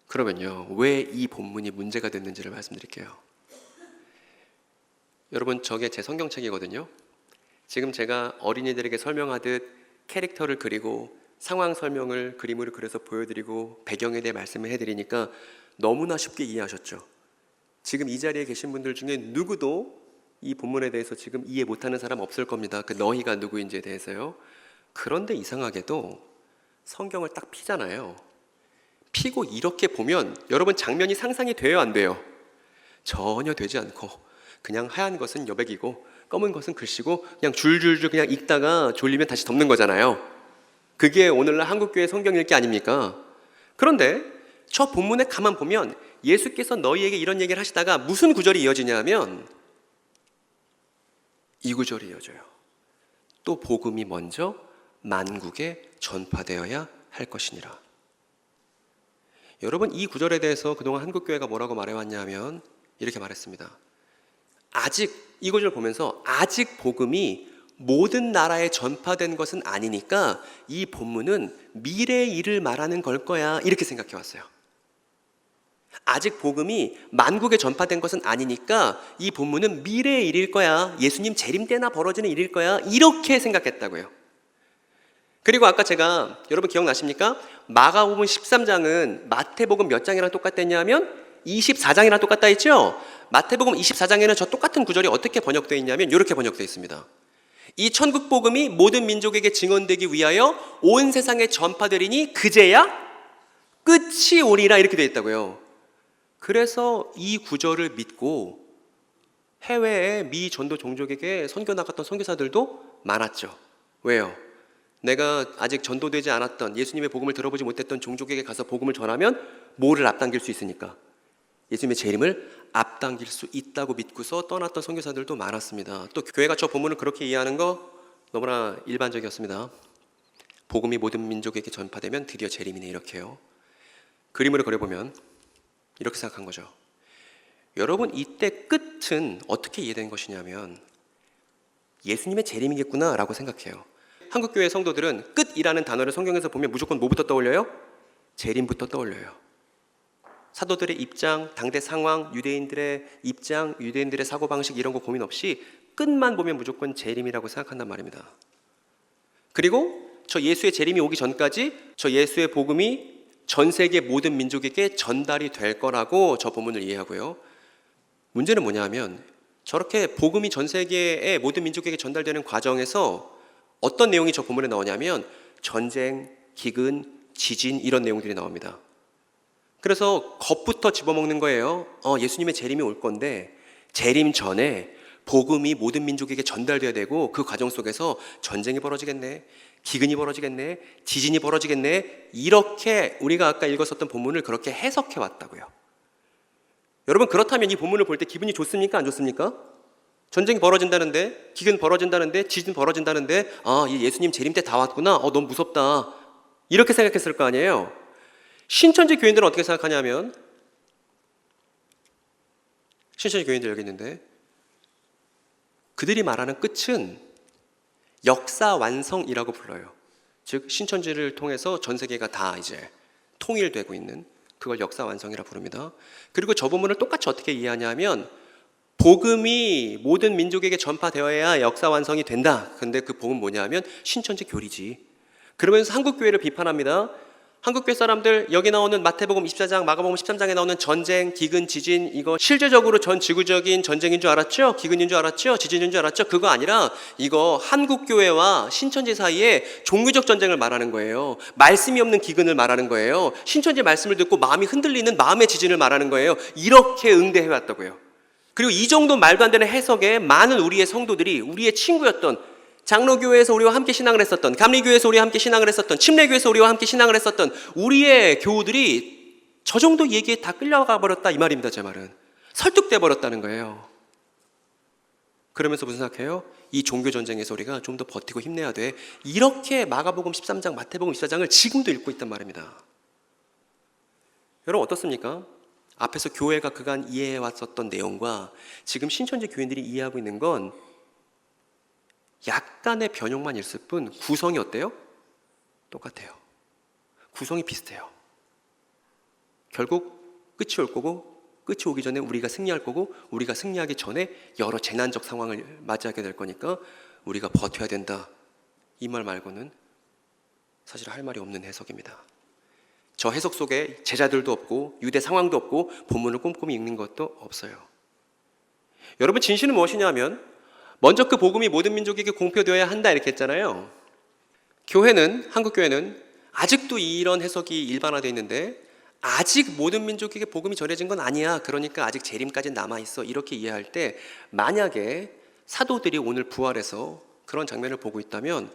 그러면요, 왜 이 본문이 문제가 됐는지를 말씀드릴게요. 여러분, 저게 제 성경책이거든요. 지금 제가 어린이들에게 설명하듯 캐릭터를 그리고 상황 설명을 그림으로 그려서 보여드리고 배경에 대해 말씀을 해드리니까 너무나 쉽게 이해하셨죠. 지금 이 자리에 계신 분들 중에 누구도 이 본문에 대해서 지금 이해 못하는 사람 없을 겁니다. 그 너희가 누구인지에 대해서요. 그런데 이상하게도 성경을 딱 피잖아요. 피고 이렇게 보면 여러분, 장면이 상상이 돼요, 안 돼요? 전혀 되지 않고 그냥 하얀 것은 여백이고 검은 것은 글씨고 그냥 줄줄줄 그냥 읽다가 졸리면 다시 덮는 거잖아요. 그게 오늘날 한국교회 성경 읽기 아닙니까? 그런데 저 본문에 가만 보면 예수께서 너희에게 이런 얘기를 하시다가 무슨 구절이 이어지냐 하면 이 구절이 이어져요. 또 복음이 먼저 만국에 전파되어야 할 것이니라. 여러분, 이 구절에 대해서 그동안 한국교회가 뭐라고 말해왔냐면 이렇게 말했습니다. 이 구절 보면서 아직 복음이 모든 나라에 전파된 것은 아니니까 이 본문은 미래의 일을 말하는 걸 거야, 이렇게 생각해 왔어요. 아직 복음이 만국에 전파된 것은 아니니까 이 본문은 미래의 일일 거야, 예수님 재림 때나 벌어지는 일일 거야, 이렇게 생각했다고요. 그리고 아까 제가, 여러분 기억나십니까? 마가복음 13장은 마태복음 몇 장이랑 똑같았냐면 24장이랑 똑같다 했죠? 마태복음 24장에는 저 똑같은 구절이 어떻게 번역되어 있냐면 이렇게 번역되어 있습니다. 이 천국 복음이 모든 민족에게 증언되기 위하여 온 세상에 전파되리니 그제야 끝이 오리라, 이렇게 되어 있다고요. 그래서 이 구절을 믿고 해외에 미 전도 종족에게 선교 나갔던 선교사들도 많았죠. 왜요? 내가 아직 전도되지 않았던, 예수님의 복음을 들어보지 못했던 종족에게 가서 복음을 전하면 뭐를 앞당길 수 있으니까, 예수님의 재림을 앞당길 수 있다고 믿고서 떠났던 선교사들도 많았습니다. 또 교회가 저 본문을 그렇게 이해하는 거 너무나 일반적이었습니다. 복음이 모든 민족에게 전파되면 드디어 재림이네, 이렇게요. 그림으로 그려보면 이렇게 생각한 거죠. 여러분, 이때 끝은 어떻게 이해된 것이냐면 예수님의 재림이겠구나 라고 생각해요. 한국교회 성도들은 끝이라는 단어를 성경에서 보면 무조건 뭐부터 떠올려요? 재림부터 떠올려요. 사도들의 입장, 당대 상황, 유대인들의 입장, 유대인들의 사고방식, 이런 거 고민 없이 끝만 보면 무조건 재림이라고 생각한단 말입니다. 그리고 저 예수의 재림이 오기 전까지 저 예수의 복음이 전 세계 모든 민족에게 전달이 될 거라고 저 본문을 이해하고요. 문제는 뭐냐면 저렇게 복음이 전 세계의 모든 민족에게 전달되는 과정에서 어떤 내용이 저 본문에 나오냐면 전쟁, 기근, 지진, 이런 내용들이 나옵니다. 그래서 겁부터 집어먹는 거예요. 예수님의 재림이 올 건데 재림 전에 복음이 모든 민족에게 전달돼야 되고 그 과정 속에서 전쟁이 벌어지겠네, 기근이 벌어지겠네, 지진이 벌어지겠네, 이렇게 우리가 아까 읽었었던 본문을 그렇게 해석해 왔다고요. 여러분, 그렇다면 이 본문을 볼 때 기분이 좋습니까, 안 좋습니까? 전쟁이 벌어진다는데, 기근 벌어진다는데, 지진 벌어진다는데, 예수님 재림 때 다 왔구나, 너무 무섭다, 이렇게 생각했을 거 아니에요. 신천지 교인들은 어떻게 생각하냐면, 신천지 교인들 여기 있는데, 그들이 말하는 끝은 역사 완성이라고 불러요. 즉 신천지를 통해서 전 세계가 다 이제 통일되고 있는, 그걸 역사 완성이라 부릅니다. 그리고 저 본문을 똑같이 어떻게 이해하냐면 복음이 모든 민족에게 전파되어야 역사 완성이 된다. 근데 그 복음 뭐냐면 신천지 교리지. 그러면서 한국교회를 비판합니다. 한국교회 사람들, 여기 나오는 마태복음 24장, 마가복음 13장에 나오는 전쟁, 기근, 지진, 이거 실제적으로 전 지구적인 전쟁인 줄 알았죠? 기근인 줄 알았죠? 지진인 줄 알았죠? 그거 아니라 이거 한국교회와 신천지 사이에 종교적 전쟁을 말하는 거예요. 말씀이 없는 기근을 말하는 거예요. 신천지 말씀을 듣고 마음이 흔들리는 마음의 지진을 말하는 거예요. 이렇게 응대해왔다고요. 그리고 이 정도 말도 안 되는 해석에 많은 우리의 성도들이, 우리의 친구였던, 장로교회에서 우리와 함께 신앙을 했었던, 감리교회에서 우리와 함께 신앙을 했었던, 침례교회에서 우리와 함께 신앙을 했었던 우리의 교우들이 저 정도 얘기에 다 끌려가 버렸다, 이 말입니다. 제 말은 설득돼 버렸다는 거예요. 그러면서 무슨 생각해요? 이 종교전쟁에서 우리가 좀 더 버티고 힘내야 돼, 이렇게 마가복음 13장, 마태복음 24장을 지금도 읽고 있단 말입니다. 여러분 어떻습니까? 앞에서 교회가 그간 이해해왔었던 내용과 지금 신천지 교인들이 이해하고 있는 건 약간의 변형만 있을 뿐 구성이 어때요? 똑같아요. 구성이 비슷해요. 결국 끝이 올 거고, 끝이 오기 전에 우리가 승리할 거고, 우리가 승리하기 전에 여러 재난적 상황을 맞이하게 될 거니까 우리가 버텨야 된다, 이 말 말고는 사실 할 말이 없는 해석입니다. 저 해석 속에 제자들도 없고 유대 상황도 없고 본문을 꼼꼼히 읽는 것도 없어요. 여러분, 진실은 무엇이냐면 먼저 그 복음이 모든 민족에게 공표되어야 한다, 이렇게 했잖아요. 교회는, 한국교회는 아직도 이런 해석이 일반화되어 있는데 아직 모든 민족에게 복음이 전해진 건 아니야, 그러니까 아직 재림까지 남아있어, 이렇게 이해할 때 만약에 사도들이 오늘 부활해서 그런 장면을 보고 있다면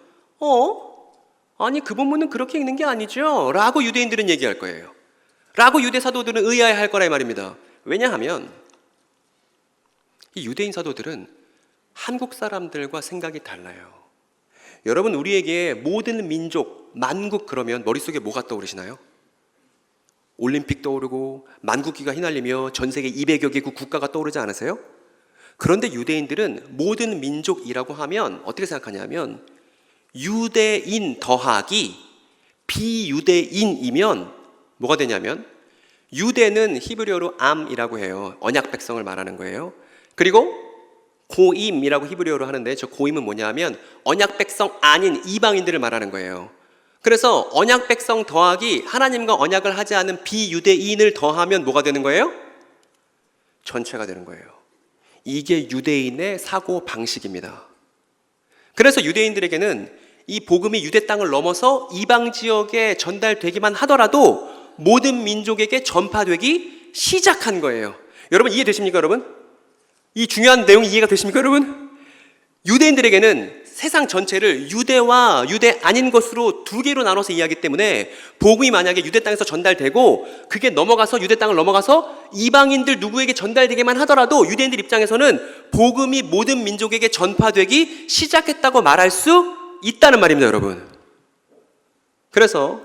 아니 그 본문은 그렇게 읽는 게 아니죠 라고 유대인들은 얘기할 거예요. 라고 유대 사도들은 의아해할 거라 이 말입니다. 왜냐하면 이 유대인 사도들은 한국 사람들과 생각이 달라요. 여러분, 우리에게 모든 민족, 만국 그러면 머릿속에 뭐가 떠오르시나요? 올림픽 떠오르고 만국기가 휘날리며 전 세계 200여 개국 국가가 떠오르지 않으세요? 그런데 유대인들은 모든 민족이라고 하면 어떻게 생각하냐면 유대인 더하기 비유대인이면 뭐가 되냐면 유대는 히브리어로 암이라고 해요. 언약 백성을 말하는 거예요. 그리고 고임이라고 히브리어로 하는데 저 고임은 뭐냐면 언약 백성 아닌 이방인들을 말하는 거예요. 그래서 언약 백성 더하기 하나님과 언약을 하지 않은 비유대인을 더하면 뭐가 되는 거예요? 전체가 되는 거예요. 이게 유대인의 사고 방식입니다. 그래서 유대인들에게는 이 복음이 유대 땅을 넘어서 이방 지역에 전달되기만 하더라도 모든 민족에게 전파되기 시작한 거예요. 여러분 이해되십니까, 여러분? 이 중요한 내용이 이해가 되십니까, 여러분? 유대인들에게는 세상 전체를 유대와 유대 아닌 것으로 두 개로 나눠서 이해하기 때문에 복음이 만약에 유대 땅에서 전달되고 그게 넘어가서 유대 땅을 넘어가서 이방인들 누구에게 전달되기만 하더라도 유대인들 입장에서는 복음이 모든 민족에게 전파되기 시작했다고 말할 수 있다는 말입니다, 여러분. 그래서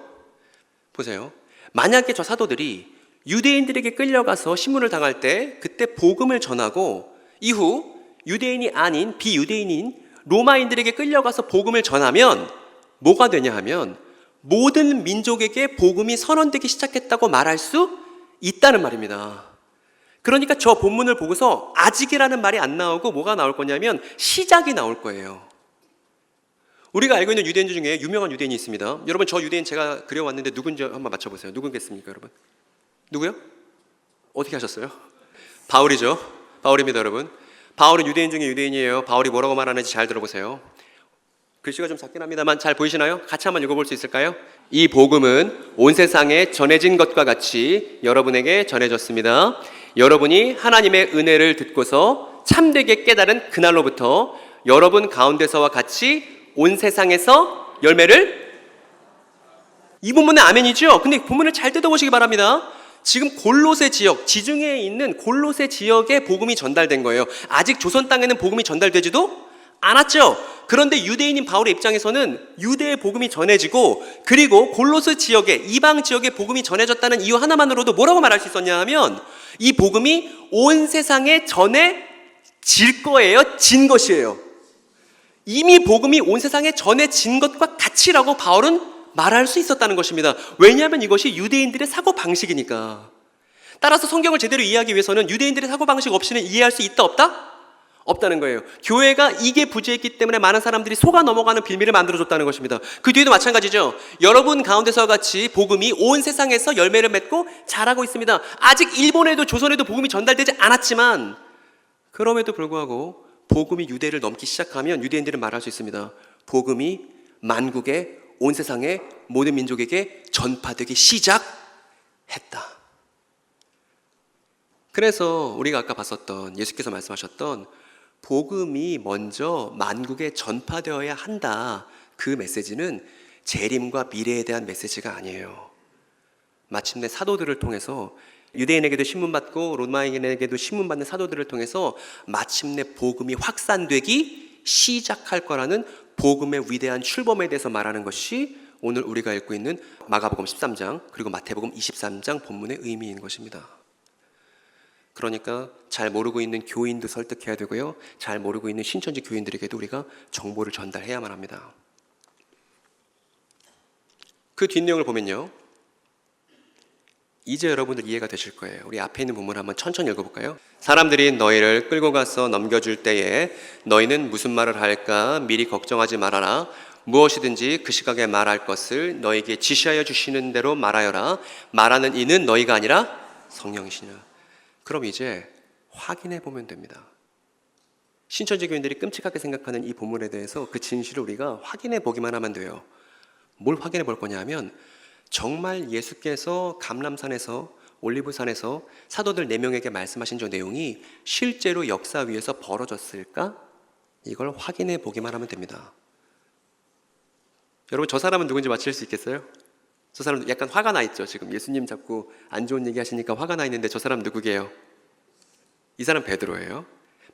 보세요. 만약에 저 사도들이 유대인들에게 끌려가서 신문을 당할 때 그때 복음을 전하고 이후 유대인이 아닌 비유대인인 로마인들에게 끌려가서 복음을 전하면 뭐가 되냐 하면 모든 민족에게 복음이 선언되기 시작했다고 말할 수 있다는 말입니다. 그러니까 저 본문을 보고서 아직이라는 말이 안 나오고 뭐가 나올 거냐면 시작이 나올 거예요. 우리가 알고 있는 유대인 중에 유명한 유대인이 있습니다. 여러분 저 유대인 제가 그려왔는데 누군지 한번 맞춰보세요. 누구겠습니까, 여러분? 누구요? 어떻게 하셨어요? 바울이죠. 바울입니다, 여러분. 바울은 유대인 중에 유대인이에요. 바울이 뭐라고 말하는지 잘 들어보세요. 글씨가 좀 작긴 합니다만 잘 보이시나요? 같이 한번 읽어볼 수 있을까요? 이 복음은 온 세상에 전해진 것과 같이 여러분에게 전해졌습니다. 여러분이 하나님의 은혜를 듣고서 참되게 깨달은 그날로부터 여러분 가운데서와 같이 온 세상에서 열매를 이 본문의 아멘이죠? 근데 본문을 잘 뜯어보시기 바랍니다. 지금 골로새 지역, 지중해에 있는 골로새 지역에 복음이 전달된 거예요. 아직 조선 땅에는 복음이 전달되지도 않았죠. 그런데 유대인인 바울의 입장에서는 유대의 복음이 전해지고 그리고 골로새 지역에 이방 지역에 복음이 전해졌다는 이유 하나만으로도 뭐라고 말할 수 있었냐 하면 이 복음이 온 세상에 전해질 거예요. 진 것이에요. 이미 복음이 온 세상에 전해진 것과 같이라고 바울은 말할 수 있었다는 것입니다. 왜냐하면 이것이 유대인들의 사고방식이니까. 따라서 성경을 제대로 이해하기 위해서는 유대인들의 사고방식 없이는 이해할 수 있다 없다? 없다는 거예요. 교회가 이게 부재했기 때문에 많은 사람들이 속아 넘어가는 빌미를 만들어줬다는 것입니다. 그 뒤에도 마찬가지죠. 여러분 가운데서와 같이 복음이 온 세상에서 열매를 맺고 자라고 있습니다. 아직 일본에도 조선에도 복음이 전달되지 않았지만 그럼에도 불구하고 복음이 유대를 넘기 시작하면 유대인들은 말할 수 있습니다. 복음이 만국의 온 세상의 모든 민족에게 전파되기 시작했다. 그래서 우리가 아까 봤었던 예수께서 말씀하셨던 복음이 먼저 만국에 전파되어야 한다. 그 메시지는 재림과 미래에 대한 메시지가 아니에요. 마침내 사도들을 통해서 유대인에게도 신문받고 로마인에게도 신문받는 사도들을 통해서 마침내 복음이 확산되기 시작할 거라는 복음의 위대한 출범에 대해서 말하는 것이 오늘 우리가 읽고 있는 마가복음 13장 그리고 마태복음 23장 본문의 의미인 것입니다. 그러니까 잘 모르고 있는 교인도 설득해야 되고요. 잘 모르고 있는 신천지 교인들에게도 우리가 정보를 전달해야만 합니다. 그 뒷내용을 보면요. 이제 여러분들 이해가 되실 거예요. 우리 앞에 있는 본문을 한번 천천히 읽어볼까요? 사람들이 너희를 끌고 가서 넘겨줄 때에 너희는 무슨 말을 할까 미리 걱정하지 말아라. 무엇이든지 그 시각에 말할 것을 너희에게 지시하여 주시는 대로 말하여라. 말하는 이는 너희가 아니라 성령이시냐. 그럼 이제 확인해 보면 됩니다. 신천지 교인들이 끔찍하게 생각하는 이 본문에 대해서 그 진실을 우리가 확인해 보기만 하면 돼요. 뭘 확인해 볼 거냐 하면 정말 예수께서 감람산에서 올리브산에서 사도들 4명에게 말씀하신 저 내용이 실제로 역사 위에서 벌어졌을까? 이걸 확인해 보기만 하면 됩니다. 여러분 저 사람은 누군지 맞힐 수 있겠어요? 저 사람 약간 화가 나 있죠. 지금 예수님 자꾸 안 좋은 얘기 하시니까 화가 나 있는데 저 사람 누구게요? 이 사람 베드로예요.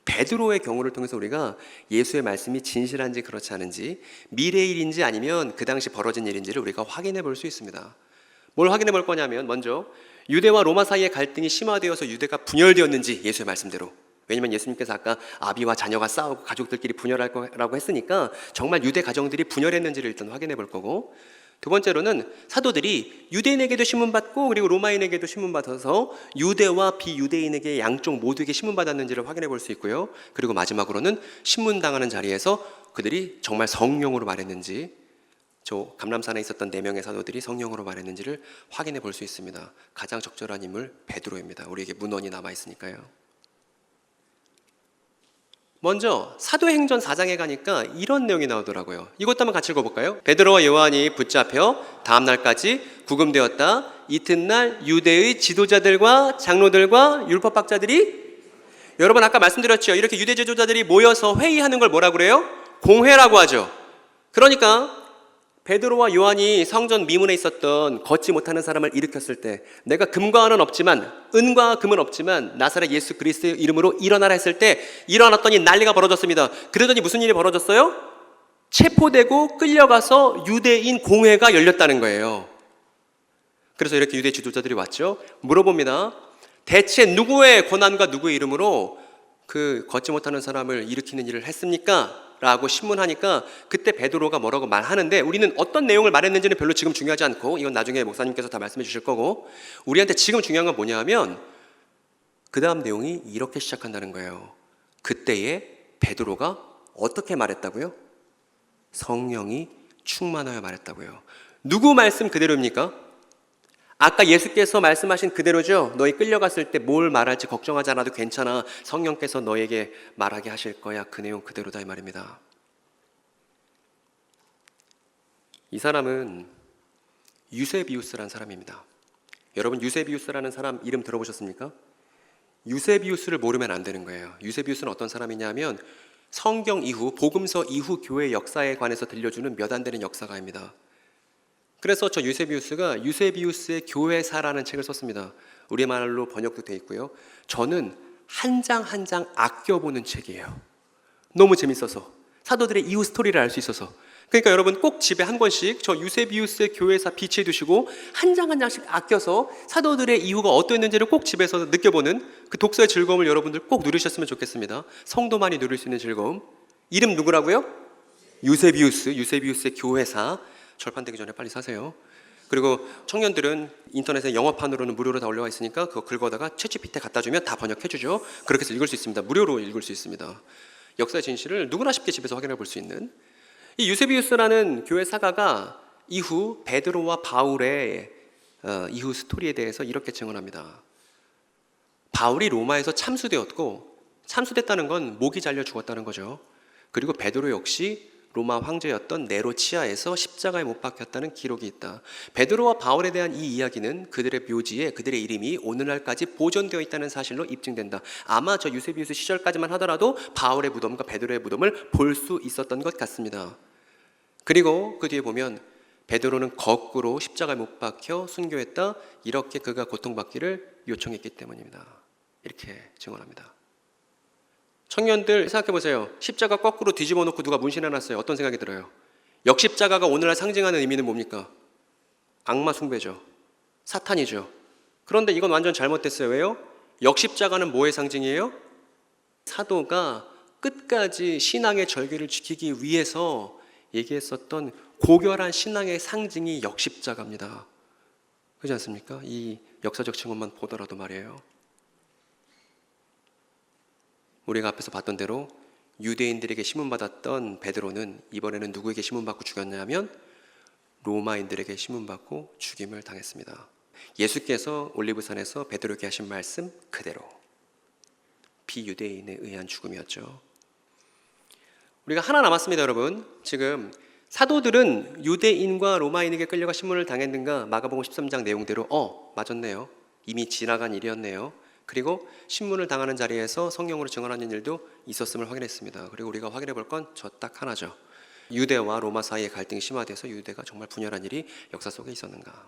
베드로의 경우를 통해서 우리가 예수의 말씀이 진실한지 그렇지 않은지 미래의 일인지 아니면 그 당시 벌어진 일인지를 우리가 확인해 볼 수 있습니다. 뭘 확인해 볼 거냐면 먼저 유대와 로마 사이의 갈등이 심화되어서 유대가 분열되었는지 예수의 말씀대로. 왜냐면 예수님께서 아까 아비와 자녀가 싸우고 가족들끼리 분열할 거라고 했으니까 정말 유대 가정들이 분열했는지를 일단 확인해 볼 거고, 두 번째로는 사도들이 유대인에게도 신문받고 그리고 로마인에게도 신문받아서 유대와 비유대인에게 양쪽 모두에게 신문받았는지를 확인해 볼 수 있고요. 그리고 마지막으로는 신문당하는 자리에서 그들이 정말 성령으로 말했는지, 저 감람산에 있었던 4명의 사도들이 성령으로 말했는지를 확인해 볼 수 있습니다. 가장 적절한 인물 베드로입니다. 우리에게 문헌이 남아 있으니까요. 먼저 사도행전 4장에 가니까 이런 내용이 나오더라고요. 이것도 한번 같이 읽어볼까요? 베드로와 요한이 붙잡혀 다음 날까지 구금되었다. 이튿날 유대의 지도자들과 장로들과 율법학자들이, 여러분 아까 말씀드렸죠. 이렇게 유대 지도자들이 모여서 회의하는 걸 뭐라고 그래요? 공회라고 하죠. 그러니까 베드로와 요한이 성전 미문에 있었던 걷지 못하는 사람을 일으켰을 때, 내가 금과 은은 없지만, 은과 금은 없지만 나사렛 예수 그리스도의 이름으로 일어나라 했을 때 일어났더니 난리가 벌어졌습니다. 그러더니 무슨 일이 벌어졌어요? 체포되고 끌려가서 유대인 공회가 열렸다는 거예요. 그래서 이렇게 유대 지도자들이 왔죠. 물어봅니다. 대체 누구의 권한과 누구의 이름으로 그 걷지 못하는 사람을 일으키는 일을 했습니까? 라고 신문하니까 그때 베드로가 뭐라고 말하는데, 우리는 어떤 내용을 말했는지는 별로 지금 중요하지 않고 이건 나중에 목사님께서 다 말씀해 주실 거고, 우리한테 지금 중요한 건 뭐냐면 그 다음 내용이 이렇게 시작한다는 거예요. 그때에 베드로가 어떻게 말했다고요? 성령이 충만하여 말했다고요. 누구 말씀 그대로입니까? 아까 예수께서 말씀하신 그대로죠. 너희 끌려갔을 때 뭘 말할지 걱정하지 않아도 괜찮아. 성령께서 너에게 말하게 하실 거야. 그 내용 그대로다 이 말입니다. 이 사람은 유세비우스라는 사람입니다. 여러분 유세비우스라는 사람 이름 들어보셨습니까? 유세비우스를 모르면 안 되는 거예요. 유세비우스는 어떤 사람이냐면 성경 이후, 복음서 이후 교회 역사에 관해서 들려주는 몇 안 되는 역사가입니다. 그래서 저 유세비우스가 유세비우스의 교회사라는 책을 썼습니다. 우리말로 번역도 돼 있고요. 저는 한 장 한 장 아껴보는 책이에요. 너무 재밌어서, 사도들의 이후 스토리를 알 수 있어서. 그러니까 여러분 꼭 집에 한 권씩 저 유세비우스의 교회사 비치해 두시고 한 장 한 장씩 아껴서 사도들의 이후가 어떠했는지를 꼭 집에서 느껴보는 그 독서의 즐거움을 여러분들 꼭 누리셨으면 좋겠습니다. 성도만이 누릴 수 있는 즐거움. 이름 누구라고요? 유세비우스의 교회사. 절판되기 전에 빨리 사세요. 그리고 청년들은 인터넷에 영어판으로는 무료로 다 올라와 있으니까 그거 긁어다가 챗GPT에 갖다 주면 다 번역해 주죠. 그렇게 해서 읽을 수 있습니다. 무료로 읽을 수 있습니다. 역사의 진실을 누구나 쉽게 집에서 확인해 볼 수 있는 이 유세비우스라는 교회 사가가 이후 베드로와 바울의 이후 스토리에 대해서 이렇게 증언합니다. 바울이 로마에서 참수되었고, 참수됐다는 건 목이 잘려 죽었다는 거죠. 그리고 베드로 역시 로마 황제였던 네로 치하에서 십자가에 못 박혔다는 기록이 있다. 베드로와 바울에 대한 이 이야기는 그들의 묘지에 그들의 이름이 오늘날까지 보존되어 있다는 사실로 입증된다. 아마 저 유세비우스 시절까지만 하더라도 바울의 무덤과 베드로의 무덤을 볼 수 있었던 것 같습니다. 그리고 그 뒤에 보면 베드로는 거꾸로 십자가에 못 박혀 순교했다. 이렇게 그가 고통받기를 요청했기 때문입니다. 이렇게 증언합니다. 청년들 생각해 보세요. 십자가 거꾸로 뒤집어 놓고 누가 문신해 놨어요. 어떤 생각이 들어요? 역십자가가 오늘날 상징하는 의미는 뭡니까? 악마 숭배죠. 사탄이죠. 그런데 이건 완전 잘못됐어요. 왜요? 역십자가는 뭐의 상징이에요? 사도가 끝까지 신앙의 절개를 지키기 위해서 얘기했었던 고결한 신앙의 상징이 역십자가입니다. 그렇지 않습니까? 이 역사적 증언만 보더라도 말이에요. 우리가 앞에서 봤던 대로 유대인들에게 신문받았던 베드로는 이번에는 누구에게 신문받고 죽였냐면 로마인들에게 신문받고 죽임을 당했습니다. 예수께서 올리브산에서 베드로에게 하신 말씀 그대로 비유대인에 의한 죽음이었죠. 우리가 하나 남았습니다. 여러분, 지금 사도들은 유대인과 로마인에게 끌려가 신문을 당했는가? 마가복음 13장 내용대로 맞았네요. 이미 지나간 일이었네요. 그리고 신문을 당하는 자리에서 성령으로 증언하는 일도 있었음을 확인했습니다. 그리고 우리가 확인해 볼 건 저 딱 하나죠. 유대와 로마 사이의 갈등이 심화돼서 유대가 정말 분열한 일이 역사 속에 있었는가.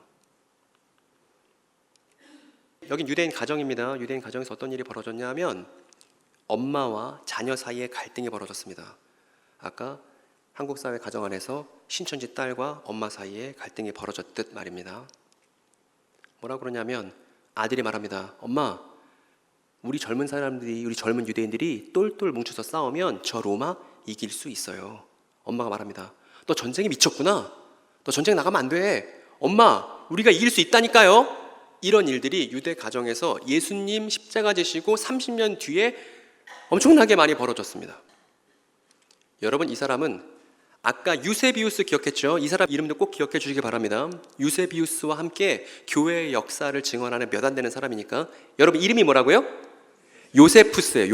여긴 유대인 가정입니다. 유대인 가정에서 어떤 일이 벌어졌냐 하면 엄마와 자녀 사이에 갈등이 벌어졌습니다. 아까 한국 사회 가정 안에서 신천지 딸과 엄마 사이에 갈등이 벌어졌듯 말입니다. 뭐라 그러냐면 아들이 말합니다. 엄마, 우리 젊은 사람들이, 우리 젊은 유대인들이 똘똘 뭉쳐서 싸우면 저 로마 이길 수 있어요. 엄마가 말합니다. 너 전쟁에 미쳤구나. 너 전쟁 나가면 안 돼. 엄마, 우리가 이길 수 있다니까요. 이런 일들이 유대 가정에서 예수님 십자가 지시고 30년 뒤에 엄청나게 많이 벌어졌습니다. 여러분, 이 사람은 아까 유세비우스 기억했죠? 이 사람 이름도 꼭 기억해 주시기 바랍니다. 유세비우스와 함께 교회의 역사를 증언하는 몇 안 되는 사람이니까. 여러분, 이름이 뭐라고요? 요세푸스예요.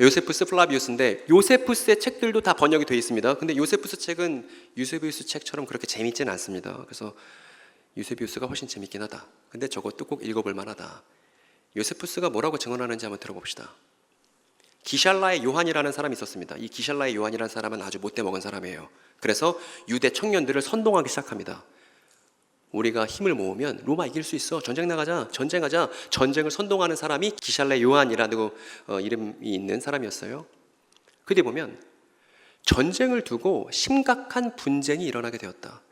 요세푸스 플라비우스인데, 요세푸스의 책들도 다 번역이 되어 있습니다. 근데 요세푸스 책은 유세비우스 책처럼 그렇게 재밌지는 않습니다. 그래서 유세비우스가 훨씬 재밌긴 하다. 근데 저것도 꼭 읽어볼 만하다. 요세푸스가 뭐라고 증언하는지 한번 들어봅시다. 기샬라의 요한이라는 사람이 있었습니다. 이 기샬라의 요한이라는 사람은 아주 못돼 먹은 사람이에요. 그래서 유대 청년들을 선동하기 시작합니다. 우리가 힘을 모으면 로마 이길 수 있어. 전쟁 나가자. 전쟁하자. 전쟁을 선동하는 사람이 기샬라의 요한이라는 이름이 있는 사람이었어요. 그때 보면 전쟁을 두고 심각한 분쟁이 일어나게 되었다.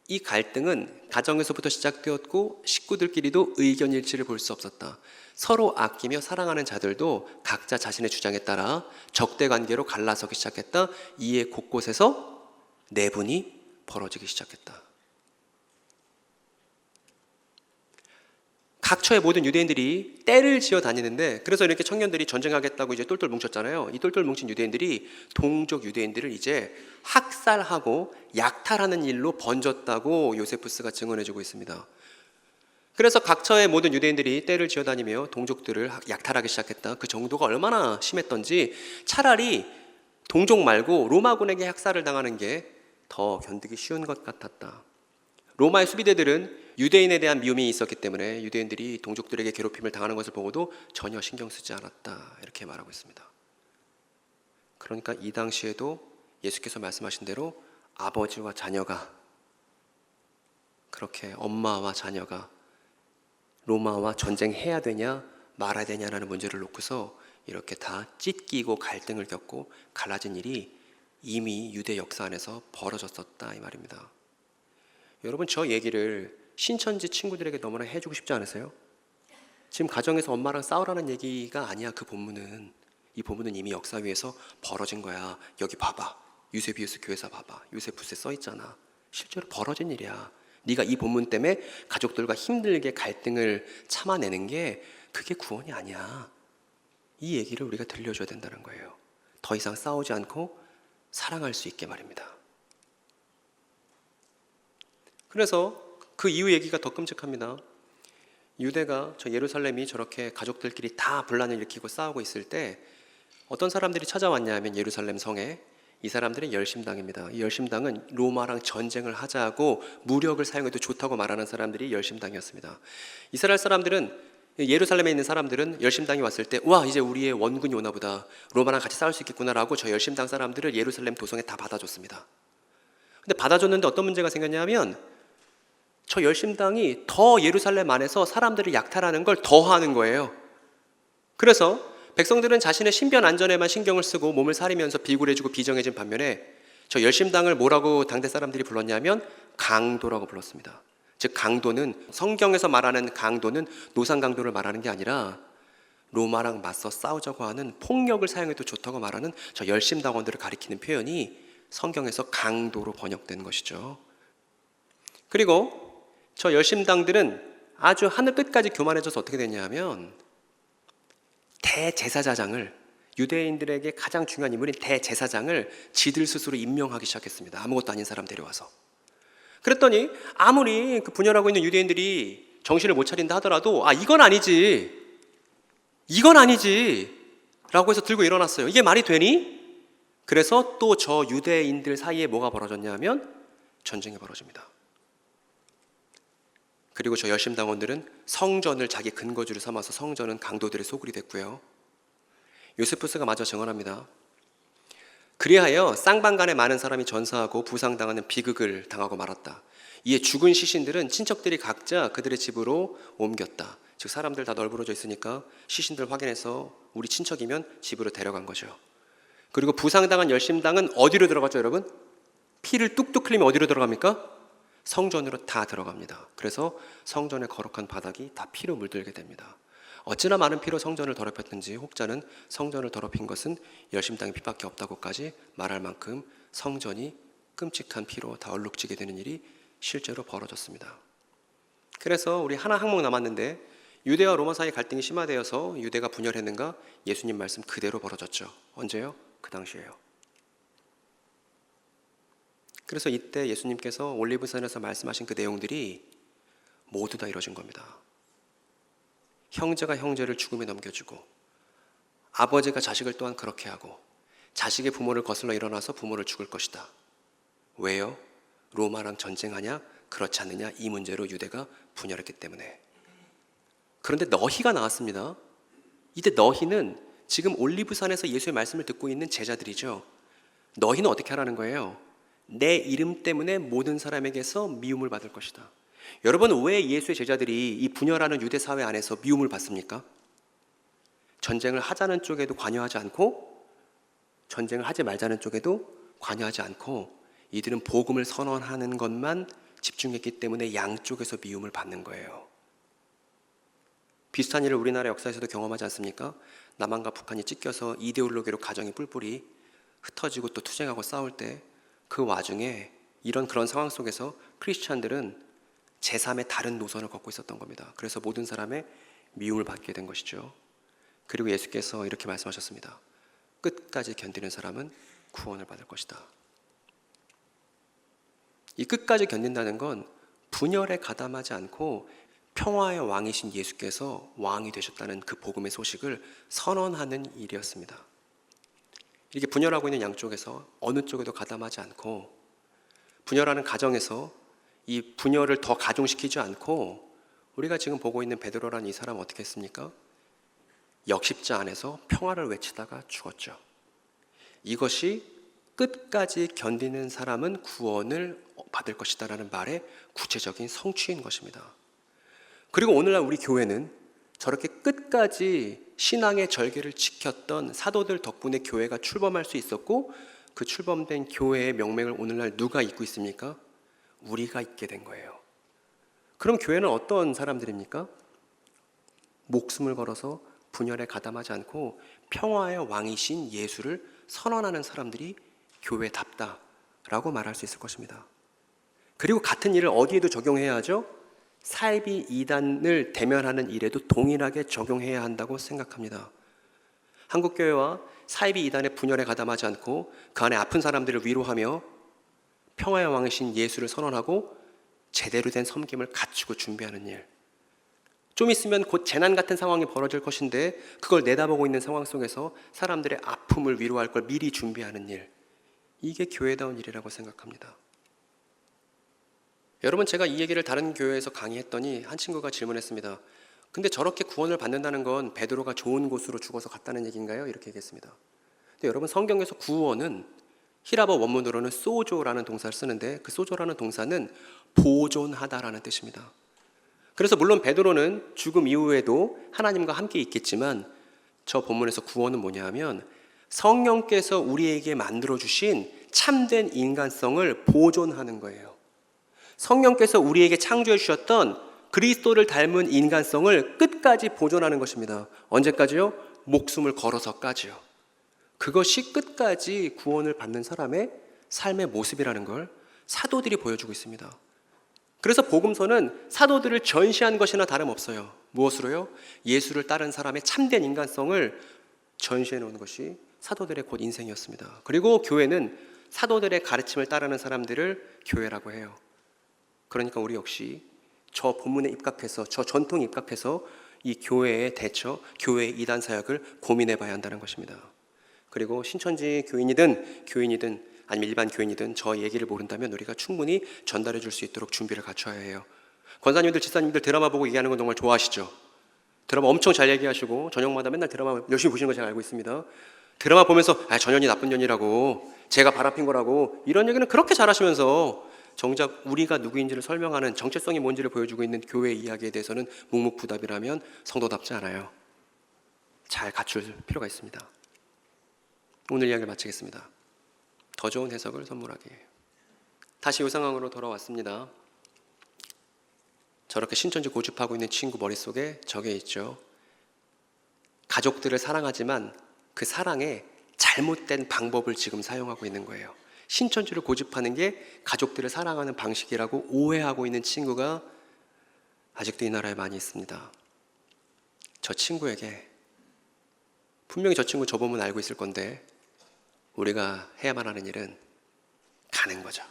이 갈등은 가정에서부터 시작되었고 식구들끼리도 의견 일치를 볼 수 없었다. 서로 아끼며 사랑하는 자들도 각자 자신의 주장에 따라 적대 관계로 갈라서기 시작했다. 이에 곳곳에서 내분이 벌어지기 시작했다. 각처의 모든 유대인들이 떼를 지어 다니는데, 그래서 이렇게 청년들이 전쟁하겠다고 이제 똘똘 뭉쳤잖아요. 이 똘똘 뭉친 유대인들이 동족 유대인들을 이제 학살하고 약탈하는 일로 번졌다고 요세푸스가 증언해주고 있습니다. 그래서 각처의 모든 유대인들이 떼를 지어 다니며 동족들을 약탈하기 시작했다. 그 정도가 얼마나 심했던지 차라리 동족 말고 로마군에게 학살을 당하는 게 더 견디기 쉬운 것 같았다. 로마의 수비대들은 유대인에 대한 미움이 있었기 때문에 유대인들이 동족들에게 괴롭힘을 당하는 것을 보고도 전혀 신경 쓰지 않았다. 이렇게 말하고 있습니다. 그러니까 이 당시에도 예수께서 말씀하신 대로 아버지와 자녀가, 그렇게 엄마와 자녀가 로마와 전쟁해야 되냐 말아야 되냐라는 문제를 놓고서 이렇게 다 찢기고 갈등을 겪고 갈라진 일이 이미 유대 역사 안에서 벌어졌었다, 이 말입니다. 여러분, 저 얘기를 신천지 친구들에게 너무나 해주고 싶지 않으세요? 지금 가정에서 엄마랑 싸우라는 얘기가 아니야. 그 본문은, 이 본문은 이미 역사 위에서 벌어진 거야. 여기 봐봐, 유세비우스 교회사 봐봐, 요세푸스에 써있잖아. 실제로 벌어진 일이야. 네가 이 본문 때문에 가족들과 힘들게 갈등을 참아내는 게 그게 구원이 아니야. 이 얘기를 우리가 들려줘야 된다는 거예요. 더 이상 싸우지 않고 사랑할 수 있게 말입니다. 그래서 그 이후 얘기가 더 끔찍합니다. 유대가, 저 예루살렘이 저렇게 가족들끼리 다 분란을 일으키고 싸우고 있을 때 어떤 사람들이 찾아왔냐 하면 예루살렘 성에, 이 사람들은 열심당입니다. 이 열심당은 로마랑 전쟁을 하자고 무력을 사용해도 좋다고 말하는 사람들이 열심당이었습니다. 이스라엘 사람들은, 예루살렘에 있는 사람들은 열심당이 왔을 때, 와, 이제 우리의 원군이 오나 보다, 로마랑 같이 싸울 수 있겠구나라고 저 열심당 사람들을 예루살렘 도성에 다 받아줬습니다. 근데 받아줬는데 어떤 문제가 생겼냐 하면 저 열심당이 더 예루살렘 안에서 사람들을 약탈하는 걸 더 하는 거예요. 그래서 백성들은 자신의 신변 안전에만 신경을 쓰고 몸을 사리면서 비굴해지고 비정해진 반면에 저 열심당을 뭐라고 당대 사람들이 불렀냐면 강도라고 불렀습니다. 즉, 강도는, 성경에서 말하는 강도는 노상 강도를 말하는 게 아니라 로마랑 맞서 싸우자고 하는 폭력을 사용해도 좋다고 말하는 저 열심당원들을 가리키는 표현이 성경에서 강도로 번역된 것이죠. 그리고 저 열심당들은 아주 하늘 끝까지 교만해져서 어떻게 됐냐 하면 대제사장을, 유대인들에게 가장 중요한 인물인 대제사장을 지들 스스로 임명하기 시작했습니다. 아무것도 아닌 사람 데려와서. 그랬더니 아무리 그 분열하고 있는 유대인들이 정신을 못 차린다 하더라도 이건 아니지 라고 해서 들고 일어났어요. 이게 말이 되니? 그래서 또 저 유대인들 사이에 뭐가 벌어졌냐 하면 전쟁이 벌어집니다. 그리고 저 열심당원들은 성전을 자기 근거지로 삼아서 성전은 강도들의 소굴이 됐고요. 요세푸스가 마저 증언합니다. 그리하여 쌍방간에 많은 사람이 전사하고 부상당하는 비극을 당하고 말았다. 이에 죽은 시신들은 친척들이 각자 그들의 집으로 옮겼다. 즉, 사람들 다 널브러져 있으니까 시신들 확인해서 우리 친척이면 집으로 데려간 거죠. 그리고 부상당한 열심당은 어디로 들어갔죠, 여러분? 피를 뚝뚝 흘리면 어디로 들어갑니까? 성전으로 다 들어갑니다. 그래서 성전의 거룩한 바닥이 다 피로 물들게 됩니다. 어찌나 많은 피로 성전을 더럽혔든지 혹자는 성전을 더럽힌 것은 열심당의 피밖에 없다고까지 말할 만큼 성전이 끔찍한 피로 다 얼룩지게 되는 일이 실제로 벌어졌습니다. 그래서 우리 하나 항목 남았는데, 유대와 로마 사이 갈등이 심화되어서 유대가 분열했는가? 예수님 말씀 그대로 벌어졌죠. 언제요? 그 당시에요. 그래서 이때 예수님께서 올리브산에서 말씀하신 그 내용들이 모두 다 이루어진 겁니다. 형제가 형제를 죽음에 넘겨주고, 아버지가 자식을 또한 그렇게 하고, 자식의 부모를 거슬러 일어나서 부모를 죽을 것이다. 왜요? 로마랑 전쟁하냐? 그렇지 않느냐? 이 문제로 유대가 분열했기 때문에. 그런데 너희가 나왔습니다. 이때 너희는 지금 올리브산에서 예수의 말씀을 듣고 있는 제자들이죠. 너희는 어떻게 하라는 거예요? 내 이름 때문에 모든 사람에게서 미움을 받을 것이다. 여러분, 왜 예수의 제자들이 이 분열하는 유대 사회 안에서 미움을 받습니까? 전쟁을 하자는 쪽에도 관여하지 않고, 전쟁을 하지 말자는 쪽에도 관여하지 않고, 이들은 복음을 선언하는 것만 집중했기 때문에 양쪽에서 미움을 받는 거예요. 비슷한 일을 우리나라 역사에서도 경험하지 않습니까? 남한과 북한이 찢겨서 이데올로기로 가정이 뿔뿔이 흩어지고 또 투쟁하고 싸울 때, 그 와중에 이런 그런 상황 속에서 크리스찬들은 제3의 다른 노선을 걷고 있었던 겁니다. 그래서 모든 사람의 미움을 받게 된 것이죠. 그리고 예수께서 이렇게 말씀하셨습니다. 끝까지 견디는 사람은 구원을 받을 것이다. 이 끝까지 견딘다는 건 분열에 가담하지 않고 평화의 왕이신 예수께서 왕이 되셨다는 그 복음의 소식을 선언하는 일이었습니다. 이렇게 분열하고 있는 양쪽에서 어느 쪽에도 가담하지 않고, 분열하는 가정에서 이 분열을 더 가중시키지 않고, 우리가 지금 보고 있는 베드로라는 이 사람 어떻게 했습니까? 역십자 안에서 평화를 외치다가 죽었죠. 이것이 끝까지 견디는 사람은 구원을 받을 것이다라는 말의 구체적인 성취인 것입니다. 그리고 오늘날 우리 교회는 저렇게 끝까지 신앙의 절개를 지켰던 사도들 덕분에 교회가 출범할 수 있었고, 그 출범된 교회의 명맥을 오늘날 누가 잇고 있습니까? 우리가 잇게 된 거예요. 그럼 교회는 어떤 사람들입니까? 목숨을 걸어서 분열에 가담하지 않고 평화의 왕이신 예수를 선언하는 사람들이 교회답다라고 말할 수 있을 것입니다. 그리고 같은 일을 어디에도 적용해야 하죠? 사이비 이단을 대면하는 일에도 동일하게 적용해야 한다고 생각합니다. 한국교회와 사이비 이단의 분열에 가담하지 않고 그 안에 아픈 사람들을 위로하며 평화의 왕이신 예수를 선언하고 제대로 된 섬김을 갖추고 준비하는 일. 좀 있으면 곧 재난 같은 상황이 벌어질 것인데 그걸 내다보고 있는 상황 속에서 사람들의 아픔을 위로할 걸 미리 준비하는 일. 이게 교회다운 일이라고 생각합니다. 여러분, 제가 이 얘기를 다른 교회에서 강의했더니 한 친구가 질문했습니다. 근데 저렇게 구원을 받는다는 건 베드로가 좋은 곳으로 죽어서 갔다는 얘기인가요? 이렇게 얘기했습니다. 근데 여러분, 성경에서 구원은 히라버 원문으로는 소조라는 동사를 쓰는데, 그 소조라는 동사는 보존하다라는 뜻입니다. 그래서 물론 베드로는 죽음 이후에도 하나님과 함께 있겠지만, 저 본문에서 구원은 뭐냐 하면 성령께서 우리에게 만들어주신 참된 인간성을 보존하는 거예요. 성령께서 우리에게 창조해 주셨던 그리스도를 닮은 인간성을 끝까지 보존하는 것입니다. 언제까지요? 목숨을 걸어서까지요. 그것이 끝까지 구원을 받는 사람의 삶의 모습이라는 걸 사도들이 보여주고 있습니다. 그래서 복음서는 사도들을 전시한 것이나 다름없어요. 무엇으로요? 예수를 따른 사람의 참된 인간성을 전시해 놓은 것이 사도들의 곧 인생이었습니다. 그리고 교회는 사도들의 가르침을 따르는 사람들을 교회라고 해요. 그러니까 우리 역시 저 본문에 입각해서, 저 전통에 입각해서 이 교회의 대처, 교회의 이단 사역을 고민해 봐야 한다는 것입니다. 그리고 신천지 교인이든 아니면 일반 교인이든 저 얘기를 모른다면 우리가 충분히 전달해 줄 수 있도록 준비를 갖춰야 해요. 권사님들, 집사님들 드라마 보고 얘기하는 건 정말 좋아하시죠? 드라마 엄청 잘 얘기하시고 저녁마다 맨날 드라마 열심히 보시는 거 제가 알고 있습니다. 드라마 보면서 전현이 나쁜 년이라고, 제가 바람핀 거라고 이런 얘기는 그렇게 잘하시면서 정작 우리가 누구인지를 설명하는 정체성이 뭔지를 보여주고 있는 교회 이야기에 대해서는 묵묵부답이라면 성도답지 않아요. 잘 갖출 필요가 있습니다. 오늘 이야기를 마치겠습니다. 더 좋은 해석을 선물하기 위해 다시 이 상황으로 돌아왔습니다. 저렇게 신천지 고집하고 있는 친구 머릿속에 저게 있죠. 가족들을 사랑하지만 그 사랑에 잘못된 방법을 지금 사용하고 있는 거예요. 신천지를 고집하는 게 가족들을 사랑하는 방식이라고 오해하고 있는 친구가 아직도 이 나라에 많이 있습니다. 저 친구에게 분명히 저 친구 저 보면 알고 있을 건데 우리가 해야만 하는 일은 가는 거죠.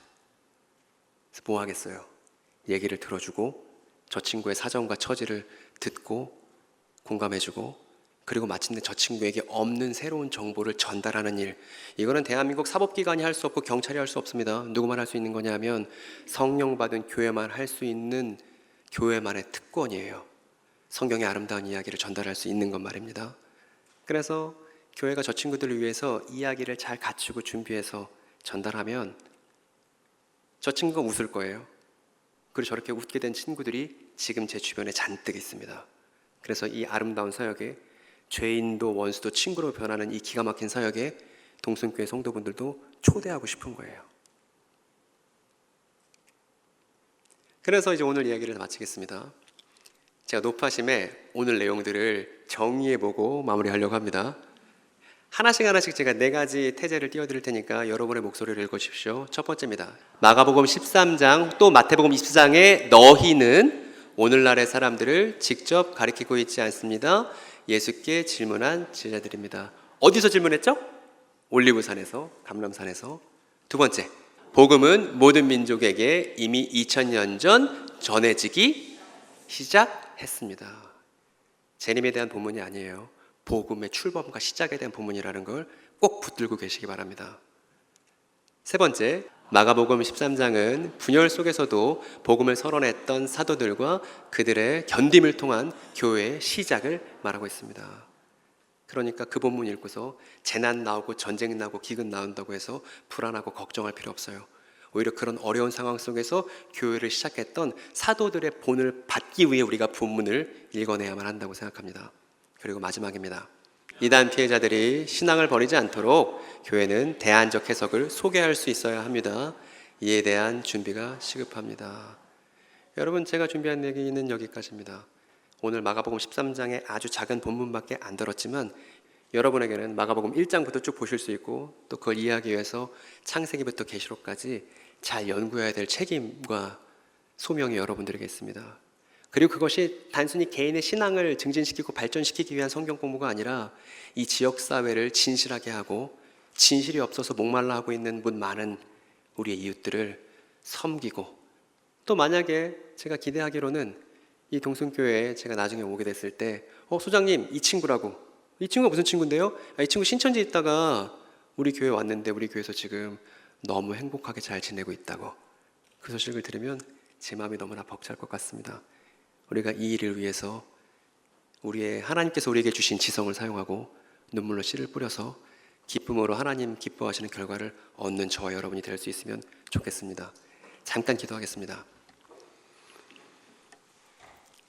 그래서 뭐 하겠어요? 얘기를 들어주고 저 친구의 사정과 처지를 듣고 공감해주고 그리고 마침내 저 친구에게 없는 새로운 정보를 전달하는 일. 이거는 대한민국 사법기관이 할 수 없고 경찰이 할 수 없습니다. 누구만 할 수 있는 거냐면 성령 받은 교회만 할 수 있는 교회만의 특권이에요. 성경의 아름다운 이야기를 전달할 수 있는 것 말입니다. 그래서 교회가 저 친구들을 위해서 이야기를 잘 갖추고 준비해서 전달하면 저 친구가 웃을 거예요. 그리고 저렇게 웃게 된 친구들이 지금 제 주변에 잔뜩 있습니다. 그래서 이 아름다운 사역에 죄인도 원수도 친구로 변하는 이 기가 막힌 사역에 동순교회 성도분들도 초대하고 싶은 거예요. 그래서 이제 오늘 이야기를 마치겠습니다. 제가 높아심에 오늘 내용들을 정리해보고 마무리하려고 합니다. 하나씩 제가 4가지 태제를 띄워드릴 테니까 여러분의 목소리를 읽어주십시오. 첫 번째입니다. 마가복음 13장 또 마태복음 20장의 너희는 오늘날의 사람들을 직접 가리키고 있지 않습니다. 예수께 질문한 제자들입니다. 어디서 질문했죠? 올리브산에서, 감람산에서. 두 번째, 복음은 모든 민족에게 이미 2000년 전 전해지기 시작했습니다. 재림에 대한 본문이 아니에요. 복음의 출범과 시작에 대한 본문이라는 걸 꼭 붙들고 계시기 바랍니다. 세 번째, 마가복음 13장은 분열 속에서도 복음을 선언했던 사도들과 그들의 견딤을 통한 교회의 시작을 말하고 있습니다. 그러니까 그 본문 읽고서 재난 나오고 전쟁 나오고 기근 나온다고 해서 불안하고 걱정할 필요 없어요. 오히려 그런 어려운 상황 속에서 교회를 시작했던 사도들의 본을 받기 위해 우리가 본문을 읽어내야만 한다고 생각합니다. 그리고 마지막입니다. 이단 피해자들이 신앙을 버리지 않도록 교회는 대안적 해석을 소개할 수 있어야 합니다. 이에 대한 준비가 시급합니다. 여러분, 제가 준비한 얘기는 여기까지입니다. 오늘 마가복음 13장의 아주 작은 본문밖에 안 들었지만 여러분에게는 마가복음 1장부터 쭉 보실 수 있고 또 그걸 이해하기 위해서 창세기부터 계시록까지 잘 연구해야 될 책임과 소명이 여러분들에게 있습니다. 그리고 그것이 단순히 개인의 신앙을 증진시키고 발전시키기 위한 성경 공부가 아니라 이 지역사회를 진실하게 하고 진실이 없어서 목말라 하고 있는 많은 우리의 이웃들을 섬기고 또 만약에 제가 기대하기로는 이 동순교회에 제가 나중에 오게 됐을 때 소장님 이 친구라고 이 친구가 무슨 친구인데요? 이 친구 신천지에 있다가 우리 교회 왔는데 우리 교회에서 지금 너무 행복하게 잘 지내고 있다고 그 소식을 들으면 제 마음이 너무나 벅찰 것 같습니다. 우리가 이 일을 위해서 우리의 하나님께서 우리에게 주신 지성을 사용하고 눈물로 씨를 뿌려서 기쁨으로 하나님 기뻐하시는 결과를 얻는 저와 여러분이 될 수 있으면 좋겠습니다. 잠깐 기도하겠습니다.